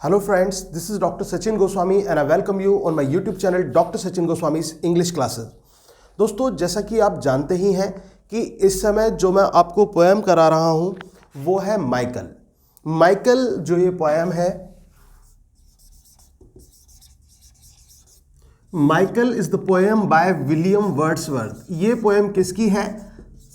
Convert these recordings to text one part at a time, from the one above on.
Hello friends, this is Dr. Sachin Goswami and I welcome you on my YouTube channel Dr. Sachin Goswami's English Classes। दोस्तों, जैसा कि आप जानते ही हैं कि इस समय जो मैं आपको पोएम करा रहा हूं वो है माइकल। माइकल जो ये पोएम है, Michael is the poem by William Wordsworth. ये पोएम किसकी है?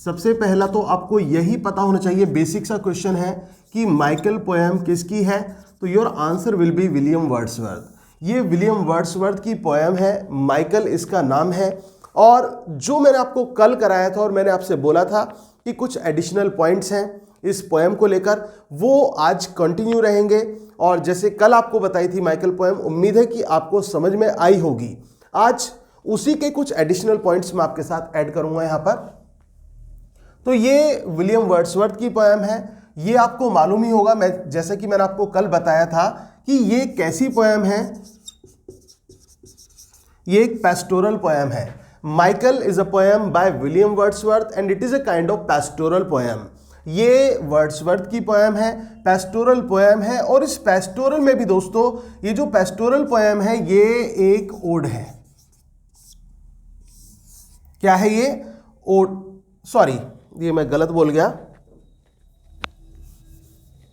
सबसे पहला तो आपको यही पता होना चाहिए, बेसिक सा क्वेश्चन है कि माइकल पोएम किसकी है, तो your answer will B William Wordsworth. ये विलियम वर्ड्सवर्थ की पोएम है, माइकल इसका नाम है। और जो मैंने आपको कल कराया था और मैंने आपसे बोला था कि कुछ एडिशनल पॉइंट्स हैं इस पोएम को लेकर, वो आज कंटिन्यू रहेंगे। और जैसे कल आपको बताई थी माइकल पोएम, उम्मीद है कि आपको समझ में आई होगी। आज उसी के कुछ एडिशनल पॉइंट्स मैं आपके साथ ऐड करूंगा यहां पर। तो ये विलियम वर्ड्सवर्थ की पोएम है, ये आपको मालूम ही होगा। मैं जैसा कि मैंने आपको कल बताया था कि ये कैसी पोएम है, ये एक पेस्टोरल पोएम है। Michael is a poem by William Wordsworth and it is a kind of pastoral poem. ये वर्ड्सवर्थ की पोएम है, पेस्टोरल पोएम है। और इस पेस्टोरल में भी दोस्तों, ये जो पेस्टोरल पोएम है ये एक ओड है। क्या है ये? ओड, सॉरी ये मैं गलत बोल गया,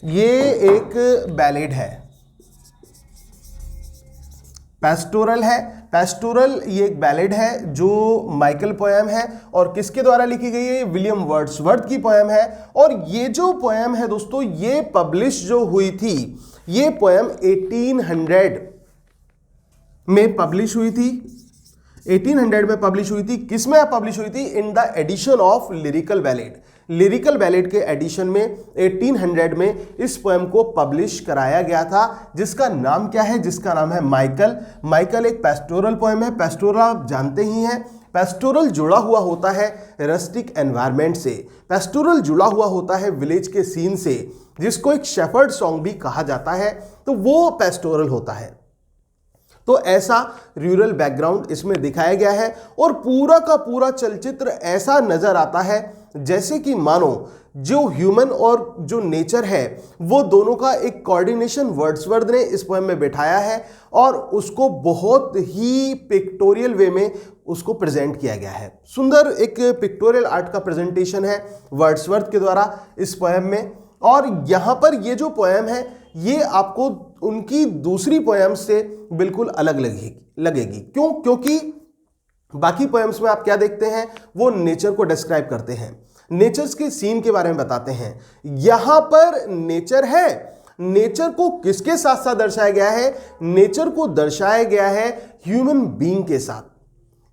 ये एक बैलेड है। पेस्टोरल है, पेस्टोरल ये एक बैलेड है जो माइकल पोएम है। और किसके द्वारा लिखी गई है? विलियम वर्ड्सवर्थ की पोएम है। और ये जो पोएम है दोस्तों, ये पब्लिश जो हुई थी, ये पोएम 1800 में पब्लिश हुई थी। 1800 में पब्लिश हुई थी। किस में पब्लिश हुई थी? In the edition of lyrical ballad. Lyrical ballad के एडिशन में 1800 में इस पोएम को पब्लिश कराया गया था, जिसका नाम क्या है? जिसका नाम है माइकल। माइकल एक पेस्टोरल पोएम है। पेस्टोरल आप जानते ही हैं, पेस्टोरल जुड़ा हुआ होता है रस्टिक एनवायरनमेंट से, पेस्टोरल जुड़ा हुआ होता है विलेज के सीन से, जिसको एक शेफर्ड सॉन्ग भी कहा जाता है। तो वो पेस्टोरल होता है। तो ऐसा रूरल बैकग्राउंड इसमें दिखाया गया है। और पूरा का पूरा चलचित्र ऐसा नजर आता है जैसे कि मानो जो ह्यूमन और जो नेचर है वो दोनों का एक कोऑर्डिनेशन वर्ड्सवर्थ ने इस पोएम में बैठाया है और उसको बहुत ही पिक्टोरियल वे में उसको प्रेजेंट किया गया है। सुंदर एक पिक्टोरियल आर्ट का प्रेजेंटेशन है वर्ड्सवर्थ के द्वारा इस पोएम में। और यहां पर ये जो पोएम है ये आपको उनकी दूसरी पोएम से बिल्कुल अलग लगेगी। क्यों? क्योंकि बाकी पोएम्स में आप क्या देखते हैं, वो नेचर को डिस्क्राइब करते हैं, नेचर्स के सीन के बारे में बताते हैं। यहां पर नेचर है, नेचर को किसके साथ साथ दर्शाया गया है? नेचर को दर्शाया गया है ह्यूमन बीइंग के साथ,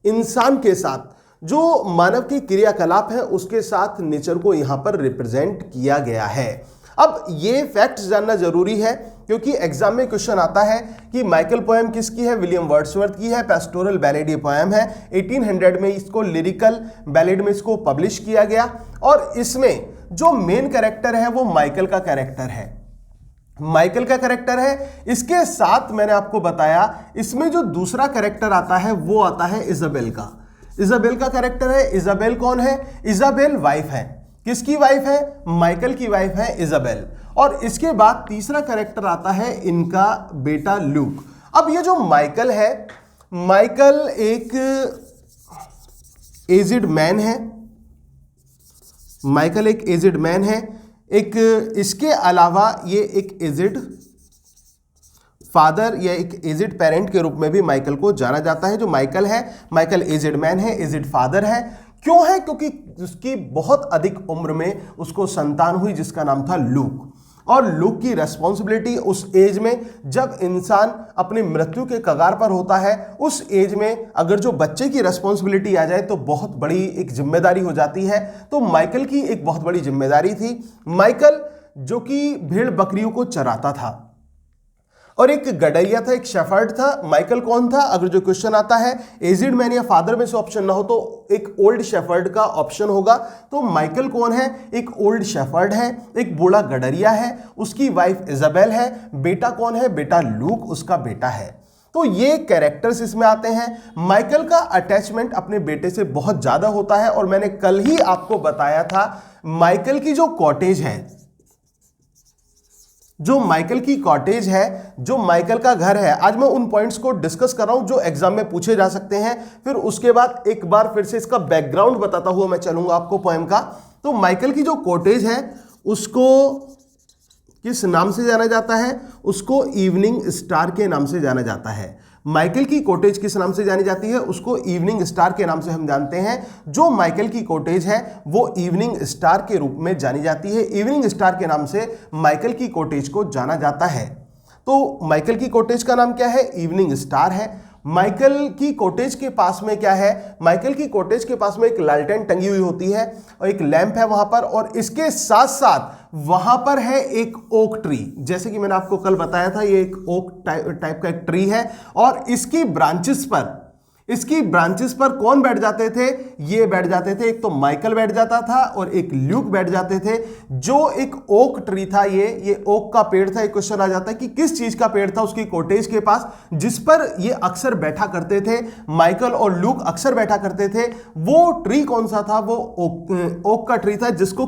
इंसान के साथ, जो मानव की क्रियाकलाप है उसके साथ नेचर को यहां पर रिप्रेजेंट किया गया है। अब ये फैक्ट्स जानना जरूरी है क्योंकि एग्जाम में क्वेश्चन आता है कि माइकल पोएम किसकी है? विलियम वर्ड्सवर्थ की है। पेस्टोरल बैलेड ये पोएम है। 1800 में इसको लिरिकल बैलेड में इसको पब्लिश किया गया। और इसमें जो मेन कैरेक्टर है वो माइकल का कैरेक्टर है, माइकल का कैरेक्टर है। इसके साथ मैंने आपको बताया इसमें जो दूसरा कैरेक्टर आता है वो आता है इजाबेल का। इजाबेल का कैरेक्टर है। इजाबेल कौन है? इजाबेल वाइफ है। किसकी वाइफ है? माइकल की वाइफ है इजाबेल। और इसके बाद तीसरा कैरेक्टर आता है इनका बेटा लूक। अब ये जो माइकल है, माइकल एक एजिड मैन है। माइकल एक एजिड मैन है। एक इसके अलावा ये एक एजिड फादर या एक एजिड पेरेंट के रूप में भी माइकल को जाना जाता है। जो माइकल है, माइकल एजिड मैन है, एजिड फादर है। क्यों है? क्योंकि उसकी बहुत अधिक उम्र में उसको संतान हुई जिसका नाम था लूक। और लूक की रेस्पॉन्सिबिलिटी उस एज में जब इंसान अपनी मृत्यु के कगार पर होता है, उस एज में अगर जो बच्चे की रेस्पॉन्सिबिलिटी आ जाए तो बहुत बड़ी एक जिम्मेदारी हो जाती है। तो माइकल की एक बहुत बड़ी जिम्मेदारी थी। माइकल जो कि भेड़ बकरियों को चराता था और एक गडरिया था, एक शेफर्ड था। माइकल कौन था? अगर जो क्वेश्चन आता है एजिड मैन या फादर में से ऑप्शन ना हो तो एक ओल्ड शेफर्ड का ऑप्शन होगा। तो माइकल कौन है? एक ओल्ड शेफर्ड है, एक बूढ़ा गडरिया है, उसकी वाइफ इजाबेल है। बेटा कौन है? बेटा लूक उसका बेटा है। तो ये कैरेक्टर्स इसमें आते हैं। माइकल का अटैचमेंट अपने बेटे से बहुत ज्यादा होता है। और मैंने कल ही आपको बताया था माइकल की जो कॉटेज है, जो माइकल की कॉटेज है, जो माइकल का घर है, आज मैं उन पॉइंट्स को डिस्कस कर रहा हूं जो एग्जाम में पूछे जा सकते हैं। फिर उसके बाद एक बार फिर से इसका बैकग्राउंड बताता हुआ मैं चलूंगा आपको पोएम का। तो माइकल की जो कॉटेज है उसको किस नाम से जाना जाता है? उसको इवनिंग स्टार के नाम से जाना जाता है। माइकल की कॉटेज किस नाम से जानी जाती है? उसको इवनिंग स्टार के नाम से हम जानते हैं। जो माइकल की कॉटेज है वो इवनिंग स्टार के रूप में जानी जाती है। इवनिंग स्टार के नाम से माइकल की कॉटेज को जाना जाता है। तो माइकल की कॉटेज का नाम क्या है? इवनिंग स्टार है। माइकल की कॉटेज के पास में क्या है? माइकल की कॉटेज के पास में एक लालटेन टंगी हुई होती है और एक लैंप है वहां पर, और इसके साथ साथ वहां पर है एक ओक ट्री। जैसे कि मैंने आपको कल बताया था, ये एक ओक टाइप का एक ट्री है, और इसकी ब्रांचेस पर कौन बैठ जाते थे? ये बैठ जाते थे। एक तो माइकल बैठ जाता था और एक ल्यूक बैठ जाते थे। जो एक ओक ट्री था, ये ओक का पेड़ था। एक क्वेश्चन आ जाता है कि किस चीज का पेड़ था उसकी कॉटेज के पास जिस पर ये अक्सर बैठा करते थे, माइकल और ल्यूक अक्सर बैठा करते थे। वो ट्री कौन सा था? वो ओक का ट्री था, जिसको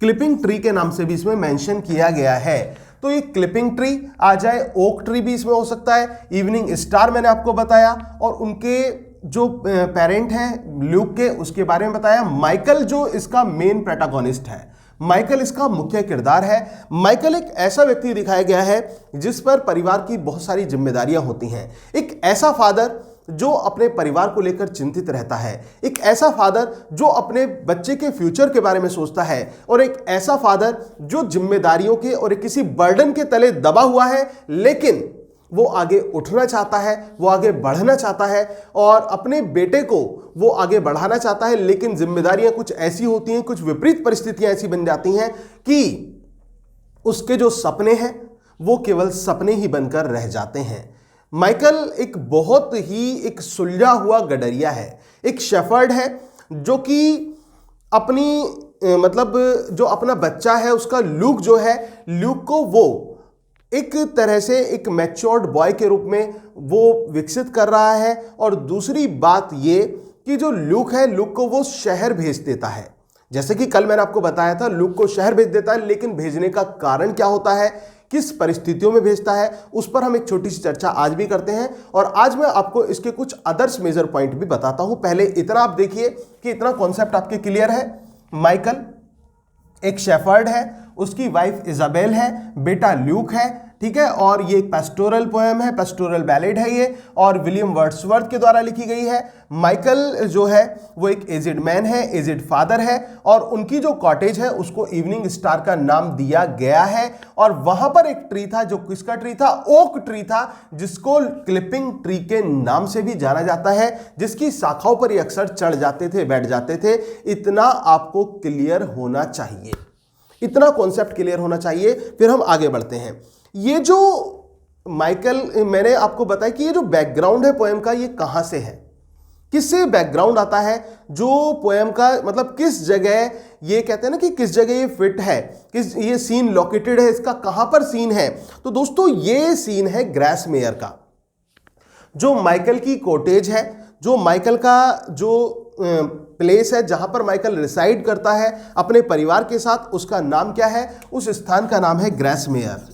क्लिपिंग ट्री के नाम से भी इसमें मेंशन किया गया है। तो ये क्लिपिंग ट्री आ जाए, ओक ट्री भी इसमें हो सकता है, इवनिंग स्टार मैंने आपको बताया, और उनके जो पेरेंट हैं ल्यूक के, उसके बारे में बताया। माइकल जो इसका मेन प्रोटैगनिस्ट है, माइकल इसका मुख्य किरदार है। माइकल एक ऐसा व्यक्ति दिखाया गया है जिस पर परिवार की बहुत सारी जिम्मेदारियां होती हैं। एक ऐसा फादर जो अपने परिवार को लेकर चिंतित रहता है, एक ऐसा फादर जो अपने बच्चे के फ्यूचर के बारे में सोचता है, और एक ऐसा फादर जो जिम्मेदारियों के और एक किसी बर्डन के तले दबा हुआ है, लेकिन वो आगे उठना चाहता है, वो आगे बढ़ना चाहता है और अपने बेटे को वो आगे बढ़ाना चाहता है। लेकिन जिम्मेदारियां कुछ ऐसी होती हैं, कुछ विपरीत परिस्थितियां ऐसी बन जाती हैं कि उसके जो सपने हैं वो केवल सपने ही बनकर रह जाते हैं। माइकल एक बहुत ही एक सुलझा हुआ गडरिया है, एक शेफर्ड है जो कि अपनी मतलब जो अपना बच्चा है उसका ल्यूक जो है, ल्यूक को वो एक तरह से एक मैच्योर्ड बॉय के रूप में वो विकसित कर रहा है। और दूसरी बात ये कि जो ल्यूक है, ल्यूक को वो शहर भेज देता है। जैसे कि कल मैंने आपको बताया था, ल्यूक को शहर भेज देता है, लेकिन भेजने का कारण क्या होता है, किस परिस्थितियों में भेजता है, उस पर हम एक छोटी सी चर्चा आज भी करते हैं। और आज मैं आपको इसके कुछ अदर्स मेजर पॉइंट भी बताता हूं। पहले इतना आप देखिए कि इतना कॉन्सेप्ट आपके क्लियर है। माइकल एक शेफर्ड है, उसकी वाइफ इजाबेल है, बेटा ल्यूक है, ठीक है। और ये एक पेस्टोरल पोएम है, पेस्टोरल बैलेड है ये, और विलियम वर्ड्सवर्थ के द्वारा लिखी गई है। माइकल जो है वो एक एजिड मैन है, एजिड फादर है, और उनकी जो कॉटेज है उसको इवनिंग स्टार का नाम दिया गया है। और वहां पर एक ट्री था, जो किसका ट्री था? ओक ट्री था, जिसको क्लिपिंग ट्री के नाम से भी जाना जाता है, जिसकी शाखाओं पर ये अक्सर चढ़ जाते थे, बैठ जाते थे। इतना आपको क्लियर होना चाहिए, इतना कॉन्सेप्ट क्लियर होना चाहिए। फिर हम आगे बढ़ते हैं। ये जो माइकल, मैंने आपको बताया कि ये जो बैकग्राउंड है पोएम का, ये कहां से है, किससे बैकग्राउंड आता है, जो पोएम का मतलब किस जगह, ये कहते हैं ना कि किस जगह ये फिट है, किस ये सीन लोकेटेड है, इसका कहां पर सीन है। तो दोस्तों ये सीन है ग्रासमेयर का। जो माइकल की कॉटेज है, जो माइकल का जो प्लेस है जहां पर माइकल रिसाइड करता है अपने परिवार के साथ, उसका नाम क्या है? उस स्थान का नाम है ग्रासमेयर।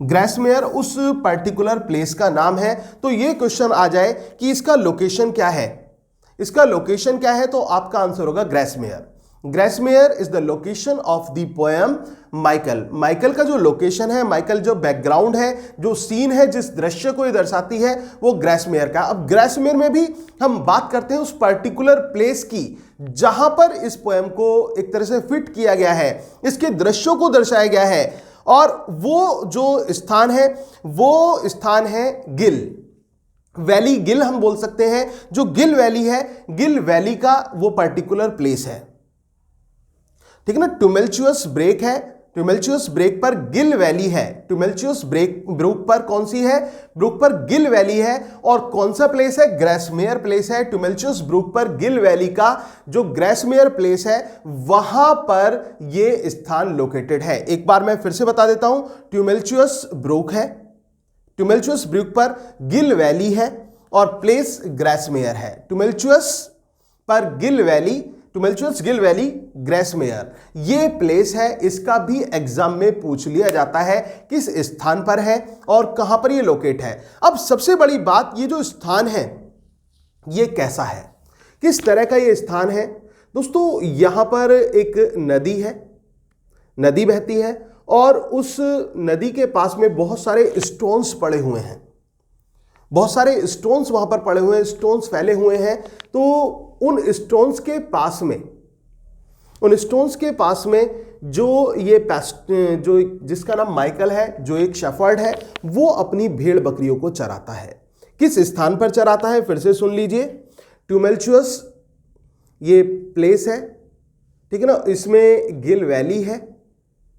ग्रासमेयर उस पर्टिकुलर प्लेस का नाम है। तो ये क्वेश्चन आ जाए कि इसका लोकेशन क्या है, इसका लोकेशन क्या है, तो आपका आंसर होगा Grasmere. Grasmere is the location of the poem Michael. Michael का जो लोकेशन है, माइकल जो बैकग्राउंड है, जो सीन है, जिस दृश्य को ये दर्शाती है, वो ग्रासमेयर का। अब ग्रासमेयर में भी हम बात करते हैं उस पर्टिकुलर प्लेस की जहां पर इस पोएम को एक तरह से फिट किया गया है, इसके दृश्यों को दर्शाया गया है। और वो जो स्थान है वो स्थान है गिल वैली। गिल हम बोल सकते हैं, जो गिल वैली है, गिल वैली का वो पर्टिकुलर प्लेस है, ठीक है ना। टुमेल्चुअस ब्रेक है, टुमेल्चुअस ब्रेक पर गिल वैली है। टुमेल्चुअस ब्रूक पर कौन सी है? ब्रूक पर गिल वैली है। और कौन सा प्लेस है? ग्रासमेयर प्लेस है। टुमेल्चुअस ब्रूक पर गिल वैली का जो ग्रासमेयर प्लेस है, वहां पर यह स्थान लोकेटेड है। एक बार मैं फिर से बता देता हूं, टुमेल्चुअस ब्रूक है, टुमेल्चुअस ब्रूक पर गिल वैली है और प्लेस ग्रासमेयर है। टुमेल्चुअस पर गिल वैली, टुमेल्चुअस गिल वैली ग्रेसमेयर ये प्लेस है, इसका भी एग्जाम में पूछ लिया जाता है किस स्थान पर है और कहां पर ये लोकेट है। अब सबसे बड़ी बात, ये जो स्थान है ये कैसा है, किस तरह का ये स्थान है। दोस्तों यहां पर एक नदी है, नदी बहती है और उस नदी के पास में बहुत सारे स्टोन्स पड़े हुए हैं, बहुत सारे स्टोन्स वहां पर पड़े हुए हैं, स्टोन्स फैले हुए हैं। तो उन स्टोन्स के पास में, उन स्टोन्स के पास में जो जिसका नाम माइकल है, जो एक शेफर्ड है, वो अपनी भेड़ बकरियों को चराता है। किस स्थान पर चराता है, फिर से सुन लीजिए। टुमेल्चुअस ये प्लेस है, ठीक है ना, इसमें गिल वैली है,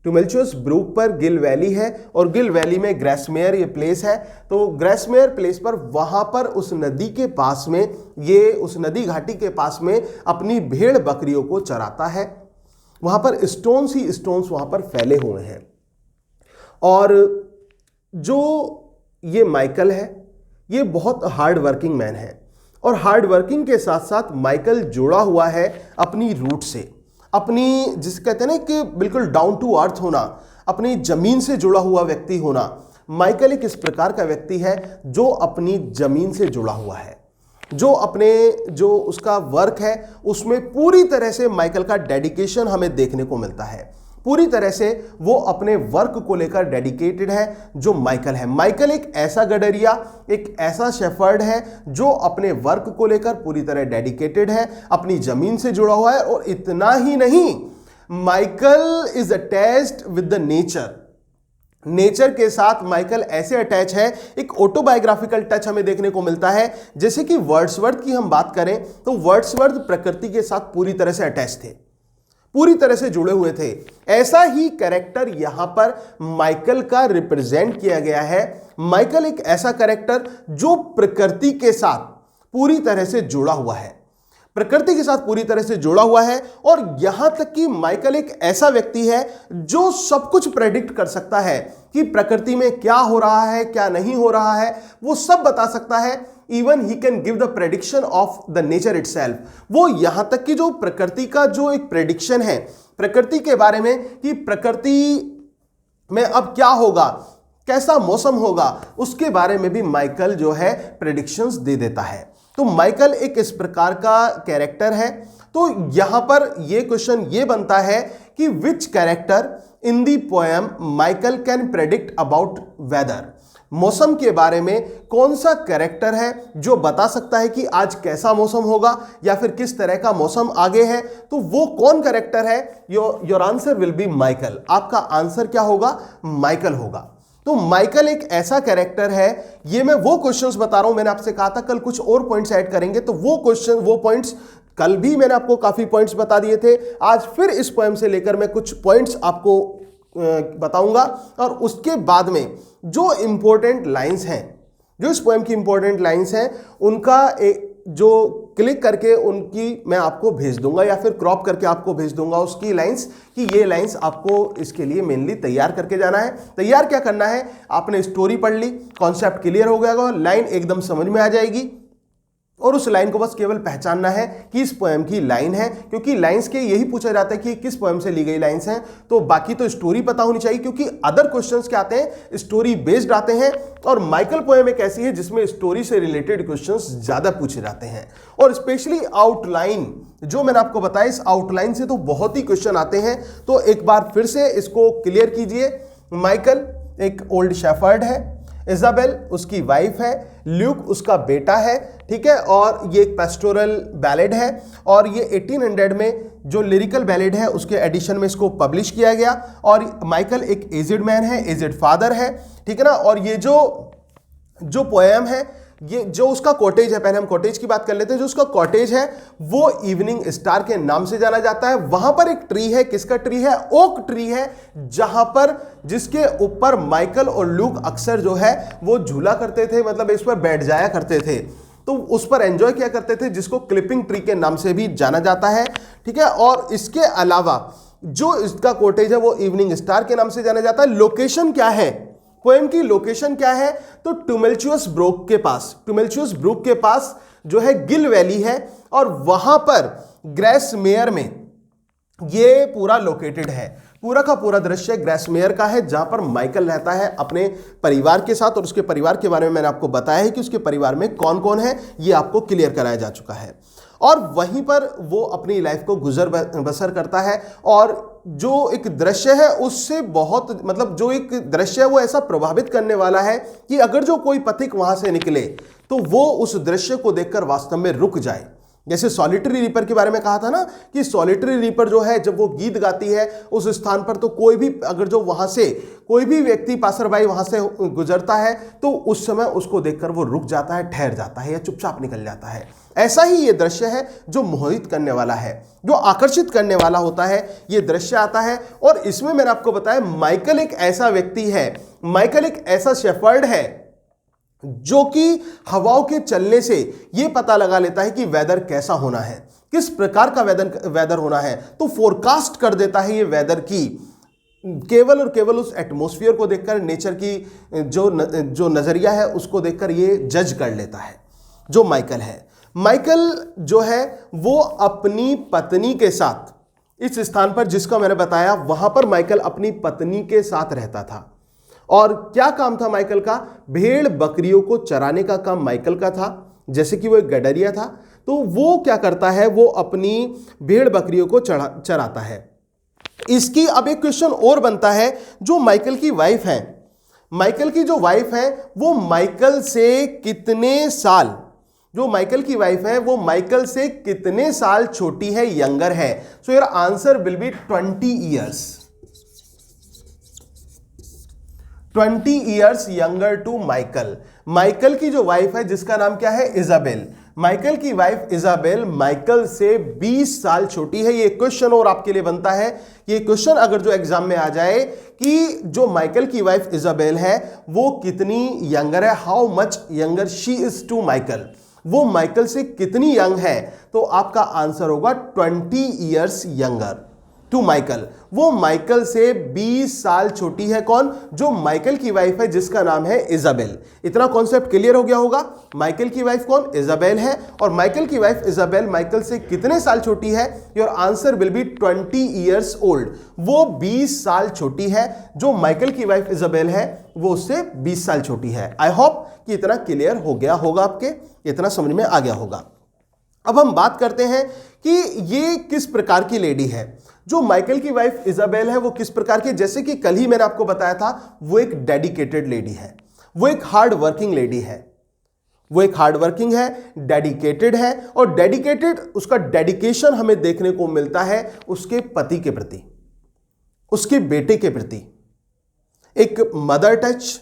टुमेल्चुअस ब्रूक पर गिल वैली है और गिल वैली में ग्रेसमेयर ये प्लेस है। तो ग्रेसमेयर प्लेस पर वहां पर उस नदी के पास में, ये उस नदी घाटी के पास में अपनी भेड़ बकरियों को चराता है। वहां पर स्टोन्स ही स्टोन्स वहां पर फैले हुए हैं। और जो ये माइकल है ये बहुत हार्ड वर्किंग मैन है और हार्ड वर्किंग के साथ साथ माइकल जुड़ा हुआ है अपनी रूट से, अपनी जिसे कहते हैं ना कि बिल्कुल डाउन टू अर्थ होना, अपनी जमीन से जुड़ा हुआ व्यक्ति होना। माइकल एक इस प्रकार का व्यक्ति है जो अपनी जमीन से जुड़ा हुआ है, जो उसका वर्क है उसमें पूरी तरह से माइकल का डेडिकेशन हमें देखने को मिलता है। पूरी तरह से वो अपने वर्क को लेकर डेडिकेटेड है जो माइकल है। माइकल एक ऐसा गडरिया, एक ऐसा शेफर्ड है जो अपने वर्क को लेकर पूरी तरह डेडिकेटेड है, अपनी जमीन से जुड़ा हुआ है। और इतना ही नहीं, Michael is attached with the nature. Nature के साथ माइकल ऐसे अटैच है, एक ऑटोबायोग्राफिकल टच हमें देखने को मिलता है। जैसे कि वर्ड्सवर्थ की हम बात करें तो वर्ड्सवर्थ प्रकृति के साथ पूरी तरह से अटैच थे, पूरी तरह से जुड़े हुए थे। ऐसा ही कैरेक्टर यहां पर माइकल का रिप्रेजेंट किया गया है। माइकल एक ऐसा कैरेक्टर जो प्रकृति के साथ पूरी तरह से जुड़ा हुआ है, प्रकृति के साथ पूरी तरह से जुड़ा हुआ है। और यहां तक कि माइकल एक ऐसा व्यक्ति है जो सब कुछ प्रेडिक्ट कर सकता है कि प्रकृति में क्या हो रहा है, क्या नहीं हो रहा है, वो सब बता सकता है। Even he can give the prediction of the nature itself. वो यहां तक कि जो प्रकृति का जो एक प्रेडिक्शन है प्रकृति के बारे में कि प्रकृति में अब क्या होगा, कैसा मौसम होगा, उसके बारे में भी माइकल जो है प्रेडिक्शंस दे देता है। तो माइकल एक इस प्रकार का कैरेक्टर है। तो यहां पर यह क्वेश्चन ये बनता है कि विच character in the poem Michael can predict about whether. मौसम के बारे में कौन सा कैरेक्टर है जो बता सकता है कि आज कैसा मौसम होगा या फिर किस तरह का मौसम आगे है। तो वो कौन कैरेक्टर है? Your answer will B Michael. आपका आंसर क्या होगा? माइकल होगा। तो माइकल एक ऐसा कैरेक्टर है। ये मैं वो क्वेश्चंस बता रहा हूं, मैंने आपसे कहा था कल कुछ और पॉइंट्स ऐड करेंगे, तो वो पॉइंट्स कल भी मैंने आपको काफी पॉइंट्स बता दिए थे। आज फिर इस पोएम से लेकर मैं कुछ पॉइंट्स आपको बताऊंगा और उसके बाद में जो इंपॉर्टेंट लाइंस हैं, जो इस पोएम की इंपॉर्टेंट लाइंस हैं, उनका एक जो क्लिक करके उनकी मैं आपको भेज दूंगा या फिर क्रॉप करके आपको भेज दूंगा उसकी लाइंस, कि ये लाइंस आपको इसके लिए मेनली तैयार करके जाना है। तैयार क्या करना है? आपने स्टोरी पढ़ ली, कॉन्सेप्ट क्लियर हो गया, लाइन एकदम समझ में आ जाएगी और उस लाइन को बस केवल पहचानना है कि इस पोएम की लाइन है, क्योंकि लाइंस के यही पूछा जाता है कि किस पोएम से ली गई लाइंस हैं। तो बाकी तो स्टोरी पता होनी चाहिए, क्योंकि अदर क्वेश्चंस क्या आते हैं, स्टोरी बेस्ड आते हैं। और माइकल पोएम एक ऐसी है जिसमें स्टोरी से रिलेटेड क्वेश्चंस ज्यादा पूछे जाते हैं। और स्पेशली आउटलाइन जो मैंने आपको बताया, इस आउटलाइन से तो बहुत ही क्वेश्चन आते हैं। तो एक बार फिर से इसको क्लियर कीजिए। माइकल एक ओल्ड शेफर्ड है, इजाबेल उसकी वाइफ है, ल्यूक उसका बेटा है, ठीक है। और ये एक पेस्टोरल बैलेड है और ये 1800 में जो लिरिकल बैलेड है उसके एडिशन में इसको पब्लिश किया गया। और माइकल एक एजेड मैन है, एजेड फादर है, ठीक है ना। और ये जो पोएम है, ये जो उसका कॉटेज है, पहले हम कॉटेज की बात कर लेते हैं। जो उसका कॉटेज है वो इवनिंग स्टार के नाम से जाना जाता है। वहां पर एक ट्री है, किसका ट्री है? ओक ट्री है, जहां पर जिसके ऊपर माइकल और ल्यूक अक्सर जो है वो झूला करते थे, मतलब इस पर बैठ जाया करते थे, तो उस पर एंजॉय किया करते थे, जिसको क्लिपिंग ट्री के नाम से भी जाना जाता है, ठीक है। और इसके अलावा जो इसका कॉटेज है वो इवनिंग स्टार के नाम से जाना जाता है। लोकेशन क्या है? पोएम की लोकेशन क्या है? तो टुमेल्चुअस ब्रूक के पास, टुमेल्चुअस ब्रूक के पास जो है गिल वैली है और वहां पर ग्रेसमेयर में ये पूरा लोकेटेड है। पूरा का पूरा दृश्य ग्रेसमेयर का है, जहां पर माइकल रहता है अपने परिवार के साथ, और उसके परिवार के बारे में मैंने आपको बताया है कि उसके परिवार में कौन कौन है, ये आपको क्लियर कराया जा चुका है। और वहीं पर वो अपनी लाइफ को गुजर बसर करता है। और जो एक दृश्य है उससे बहुत, मतलब जो एक दृश्य है वो ऐसा प्रभावित करने वाला है कि अगर जो कोई पथिक वहां से निकले तो वो उस दृश्य को देखकर वास्तव में रुक जाए। जैसे सॉलिटरी रीपर के बारे में कहा था ना कि सॉलिटरी रीपर जो है जब वो गीत गाती है उस स्थान पर, तो कोई भी अगर जो वहां से कोई भी व्यक्ति पासरबाई वहां से गुजरता है तो उस समय उसको देखकर वो रुक जाता है, ठहर जाता है या चुपचाप निकल जाता है। ऐसा ही ये दृश्य है जो मोहित करने वाला है, जो आकर्षित करने वाला होता है, ये दृश्य आता है। और इसमें मैंने आपको बताया माइकल एक ऐसा व्यक्ति है, माइकल एक ऐसा शेफर्ड है जो कि हवाओं के चलने से यह पता लगा लेता है कि वेदर कैसा होना है, किस प्रकार का वेदर होना है, तो फोरकास्ट कर देता है ये वेदर की, केवल और केवल उस एटमॉस्फेयर को देखकर, नेचर की जो नजरिया है उसको देखकर ये जज कर लेता है जो माइकल है। माइकल जो है वो अपनी पत्नी के साथ इस स्थान पर जिसका मैंने बताया, वहां पर माइकल अपनी पत्नी के साथ रहता था। और क्या काम था माइकल का? भेड़ बकरियों को चराने का काम माइकल का था। जैसे कि वो एक गडरिया था, तो वो क्या करता है, वो अपनी भेड़ बकरियों को चराता है। इसकी अब एक क्वेश्चन और बनता है, जो माइकल की वाइफ है, माइकल की जो वाइफ है वो माइकल से कितने साल, जो माइकल की वाइफ है वो माइकल से कितने साल छोटी है, यंगर है? So your answer will be 20 years, 20 years younger to Michael. Michael की जो वाइफ है जिसका नाम क्या है, इजाबेल, माइकल की वाइफ इजाबेल माइकल से 20 साल छोटी है। ये क्वेश्चन और आपके लिए बनता है, ये क्वेश्चन अगर जो एग्जाम में आ जाए कि जो माइकल की वाइफ इजाबेल है वो कितनी यंगर है, how much younger she is to Michael, वो माइकल से कितनी यंग है, तो आपका आंसर होगा 20 ईयर्स यंगर टू माइकल। वो माइकल से 20 साल छोटी है। कौन? जो माइकल की वाइफ है जिसका नाम है इजाबेल। इतना कॉन्सेप्ट क्लियर हो गया होगा। माइकल की वाइफ कौन? इजाबेल है। और माइकल की वाइफ इजाबेल माइकल से कितने साल छोटी है? Your answer will be 20 years old. वो 20 साल छोटी है। जो माइकल की वाइफ इजाबेल है वो उससे 20 साल छोटी है। आई होप कि इतना क्लियर हो गया होगा, आपके इतना समझ में आ गया होगा। अब हम बात करते हैं कि ये किस प्रकार की लेडी है। जो माइकल की वाइफ इजाबेल है वो किस प्रकार की, जैसे कि कल ही मैंने आपको बताया था, वो एक डेडिकेटेड लेडी है, वो एक हार्ड वर्किंग लेडी है, वो एक हार्ड वर्किंग है, डेडिकेटेड है। और डेडिकेटेड, उसका डेडिकेशन हमें देखने को मिलता है उसके पति के प्रति, उसके बेटे के प्रति। एक मदर टच,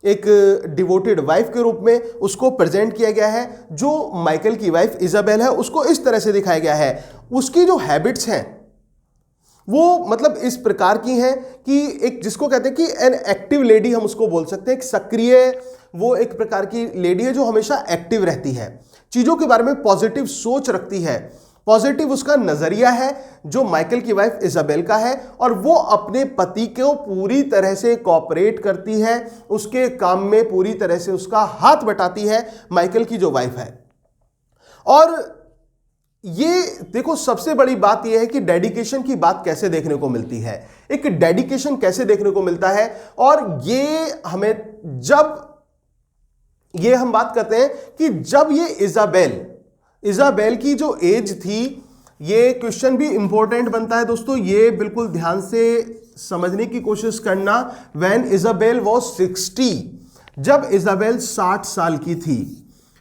एक डिवोटेड वाइफ के रूप में उसको प्रेजेंट किया गया है। जो माइकल की वाइफ इजाबेल है उसको इस तरह से दिखाया गया है। उसकी जो हैबिट्स हैं वो मतलब इस प्रकार की हैं कि एक जिसको कहते हैं कि एन एक्टिव लेडी, हम उसको बोल सकते हैं, एक सक्रिय, वो एक प्रकार की लेडी है जो हमेशा एक्टिव रहती है, चीजों के बारे में पॉजिटिव सोच रखती है, पॉजिटिव उसका नजरिया है जो माइकल की वाइफ इजाबेल का है। और वो अपने पति को पूरी तरह से कोऑपरेट करती है, उसके काम में पूरी तरह से उसका हाथ बटाती है, माइकल की जो वाइफ है। और ये देखो, सबसे बड़ी बात यह है कि डेडिकेशन की बात कैसे देखने को मिलती है, एक डेडिकेशन कैसे देखने को मिलता है। और ये हमें जब ये हम बात करते हैं कि जब ये इजाबेल की जो एज थी, ये क्वेश्चन भी इंपॉर्टेंट बनता है दोस्तों, ये बिल्कुल ध्यान से समझने की कोशिश करना। व्हेन इजाबेल वाज 60, जब इजाबेल 60 साल की थी,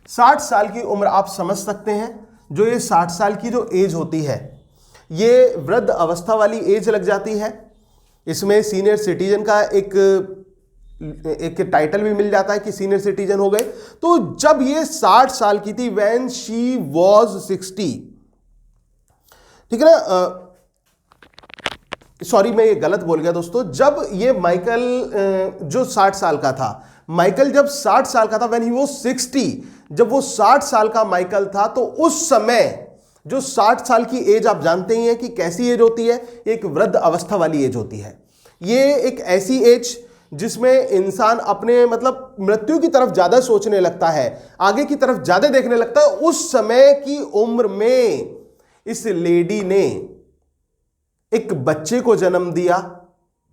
60 साल की उम्र आप समझ सकते हैं। जो ये 60 साल की जो एज होती है ये वृद्ध अवस्था वाली एज लग जाती है। इसमें सीनियर सिटीजन का एक टाइटल भी मिल जाता है कि सीनियर सिटीजन हो गए। तो जब ये 60 साल की थी, व्हेन शी वाज 60, ठीक है ना, सॉरी मैं ये गलत बोल गया दोस्तों। जब ये माइकल जो 60 साल का था, माइकल जब 60 साल का था, व्हेन ही वाज 60, जब वो 60 साल का माइकल था, तो उस समय जो 60 साल की एज आप जानते ही हैं कि कैसी एज होती है, एक वृद्ध अवस्था वाली एज होती है। ये एक ऐसी एज जिसमें इंसान अपने मतलब मृत्यु की तरफ ज्यादा सोचने लगता है, आगे की तरफ ज्यादा देखने लगता है। उस समय की उम्र में इस लेडी ने एक बच्चे को जन्म दिया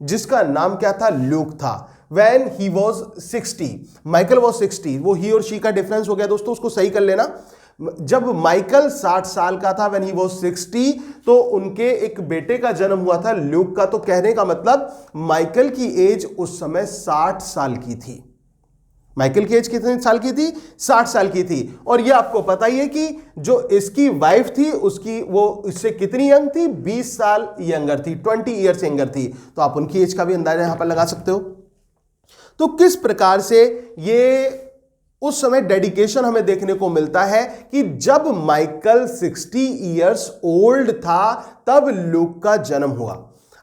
जिसका नाम क्या था, ल्यूक था। When he was 60, Michael was 60, वो ही और शी का डिफरेंस हो गया दोस्तों, उसको सही कर लेना। जब माइकल 60 साल का था, when he was 60, तो उनके एक बेटे का जन्म हुआ था ल्यूक का। तो कहने का मतलब माइकल की एज उस समय 60 साल की थी। माइकल की एज कितने साल की थी, 60 साल की थी। और ये आपको पता ही है कि जो इसकी वाइफ थी उसकी, वो इससे कितनी यंग थी, 20 साल यंगर थी, 20 ईयर्स यंगर थी। तो आप उनकी एज का भी अंदाजा यहां पर लगा सकते हो। तो किस प्रकार से ये उस समय डेडिकेशन हमें देखने को मिलता है कि जब माइकल 60 ईयर्स ओल्ड था तब ल्यूक का जन्म हुआ।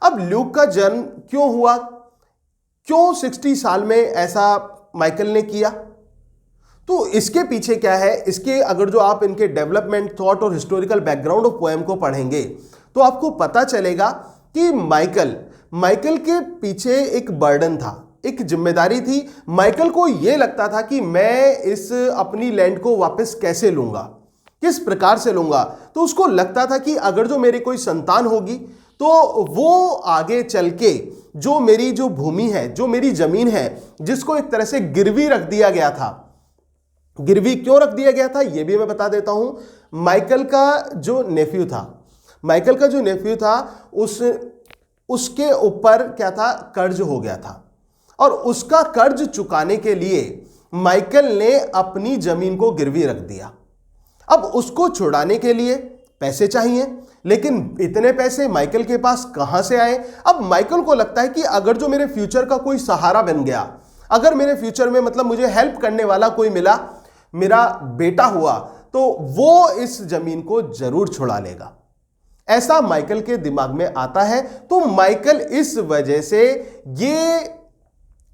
अब ल्यूक का जन्म क्यों हुआ, क्यों 60 साल में ऐसा माइकल ने किया, तो इसके पीछे क्या है, इसके अगर जो आप इनके डेवलपमेंट, थॉट और हिस्टोरिकल बैकग्राउंड ऑफ पोएम को पढ़ेंगे तो आपको पता चलेगा कि माइकल के पीछे एक बर्डन था, एक जिम्मेदारी थी। माइकल को यह लगता था कि मैं इस अपनी लैंड को वापस कैसे लूंगा, किस प्रकार से लूंगा। तो उसको लगता था कि अगर जो मेरी कोई संतान होगी तो वो आगे चल के जो मेरी जो भूमि है, जो मेरी जमीन है, जिसको एक तरह से गिरवी रख दिया गया था। गिरवी क्यों रख दिया गया था यह भी मैं बता देता हूं। माइकल का जो नेफ्यू था, उसके ऊपर क्या था, कर्ज हो गया था। और उसका कर्ज चुकाने के लिए माइकल ने अपनी जमीन को गिरवी रख दिया। अब उसको छुड़ाने के लिए पैसे चाहिए, लेकिन इतने पैसे माइकल के पास कहां से आए। अब माइकल को लगता है कि अगर जो मेरे फ्यूचर का कोई सहारा बन गया, अगर मेरे फ्यूचर में मतलब मुझे हेल्प करने वाला कोई मिला, मेरा बेटा हुआ, तो वो इस जमीन को जरूर छुड़ा लेगा, ऐसा माइकल के दिमाग में आता है। तो माइकल इस वजह से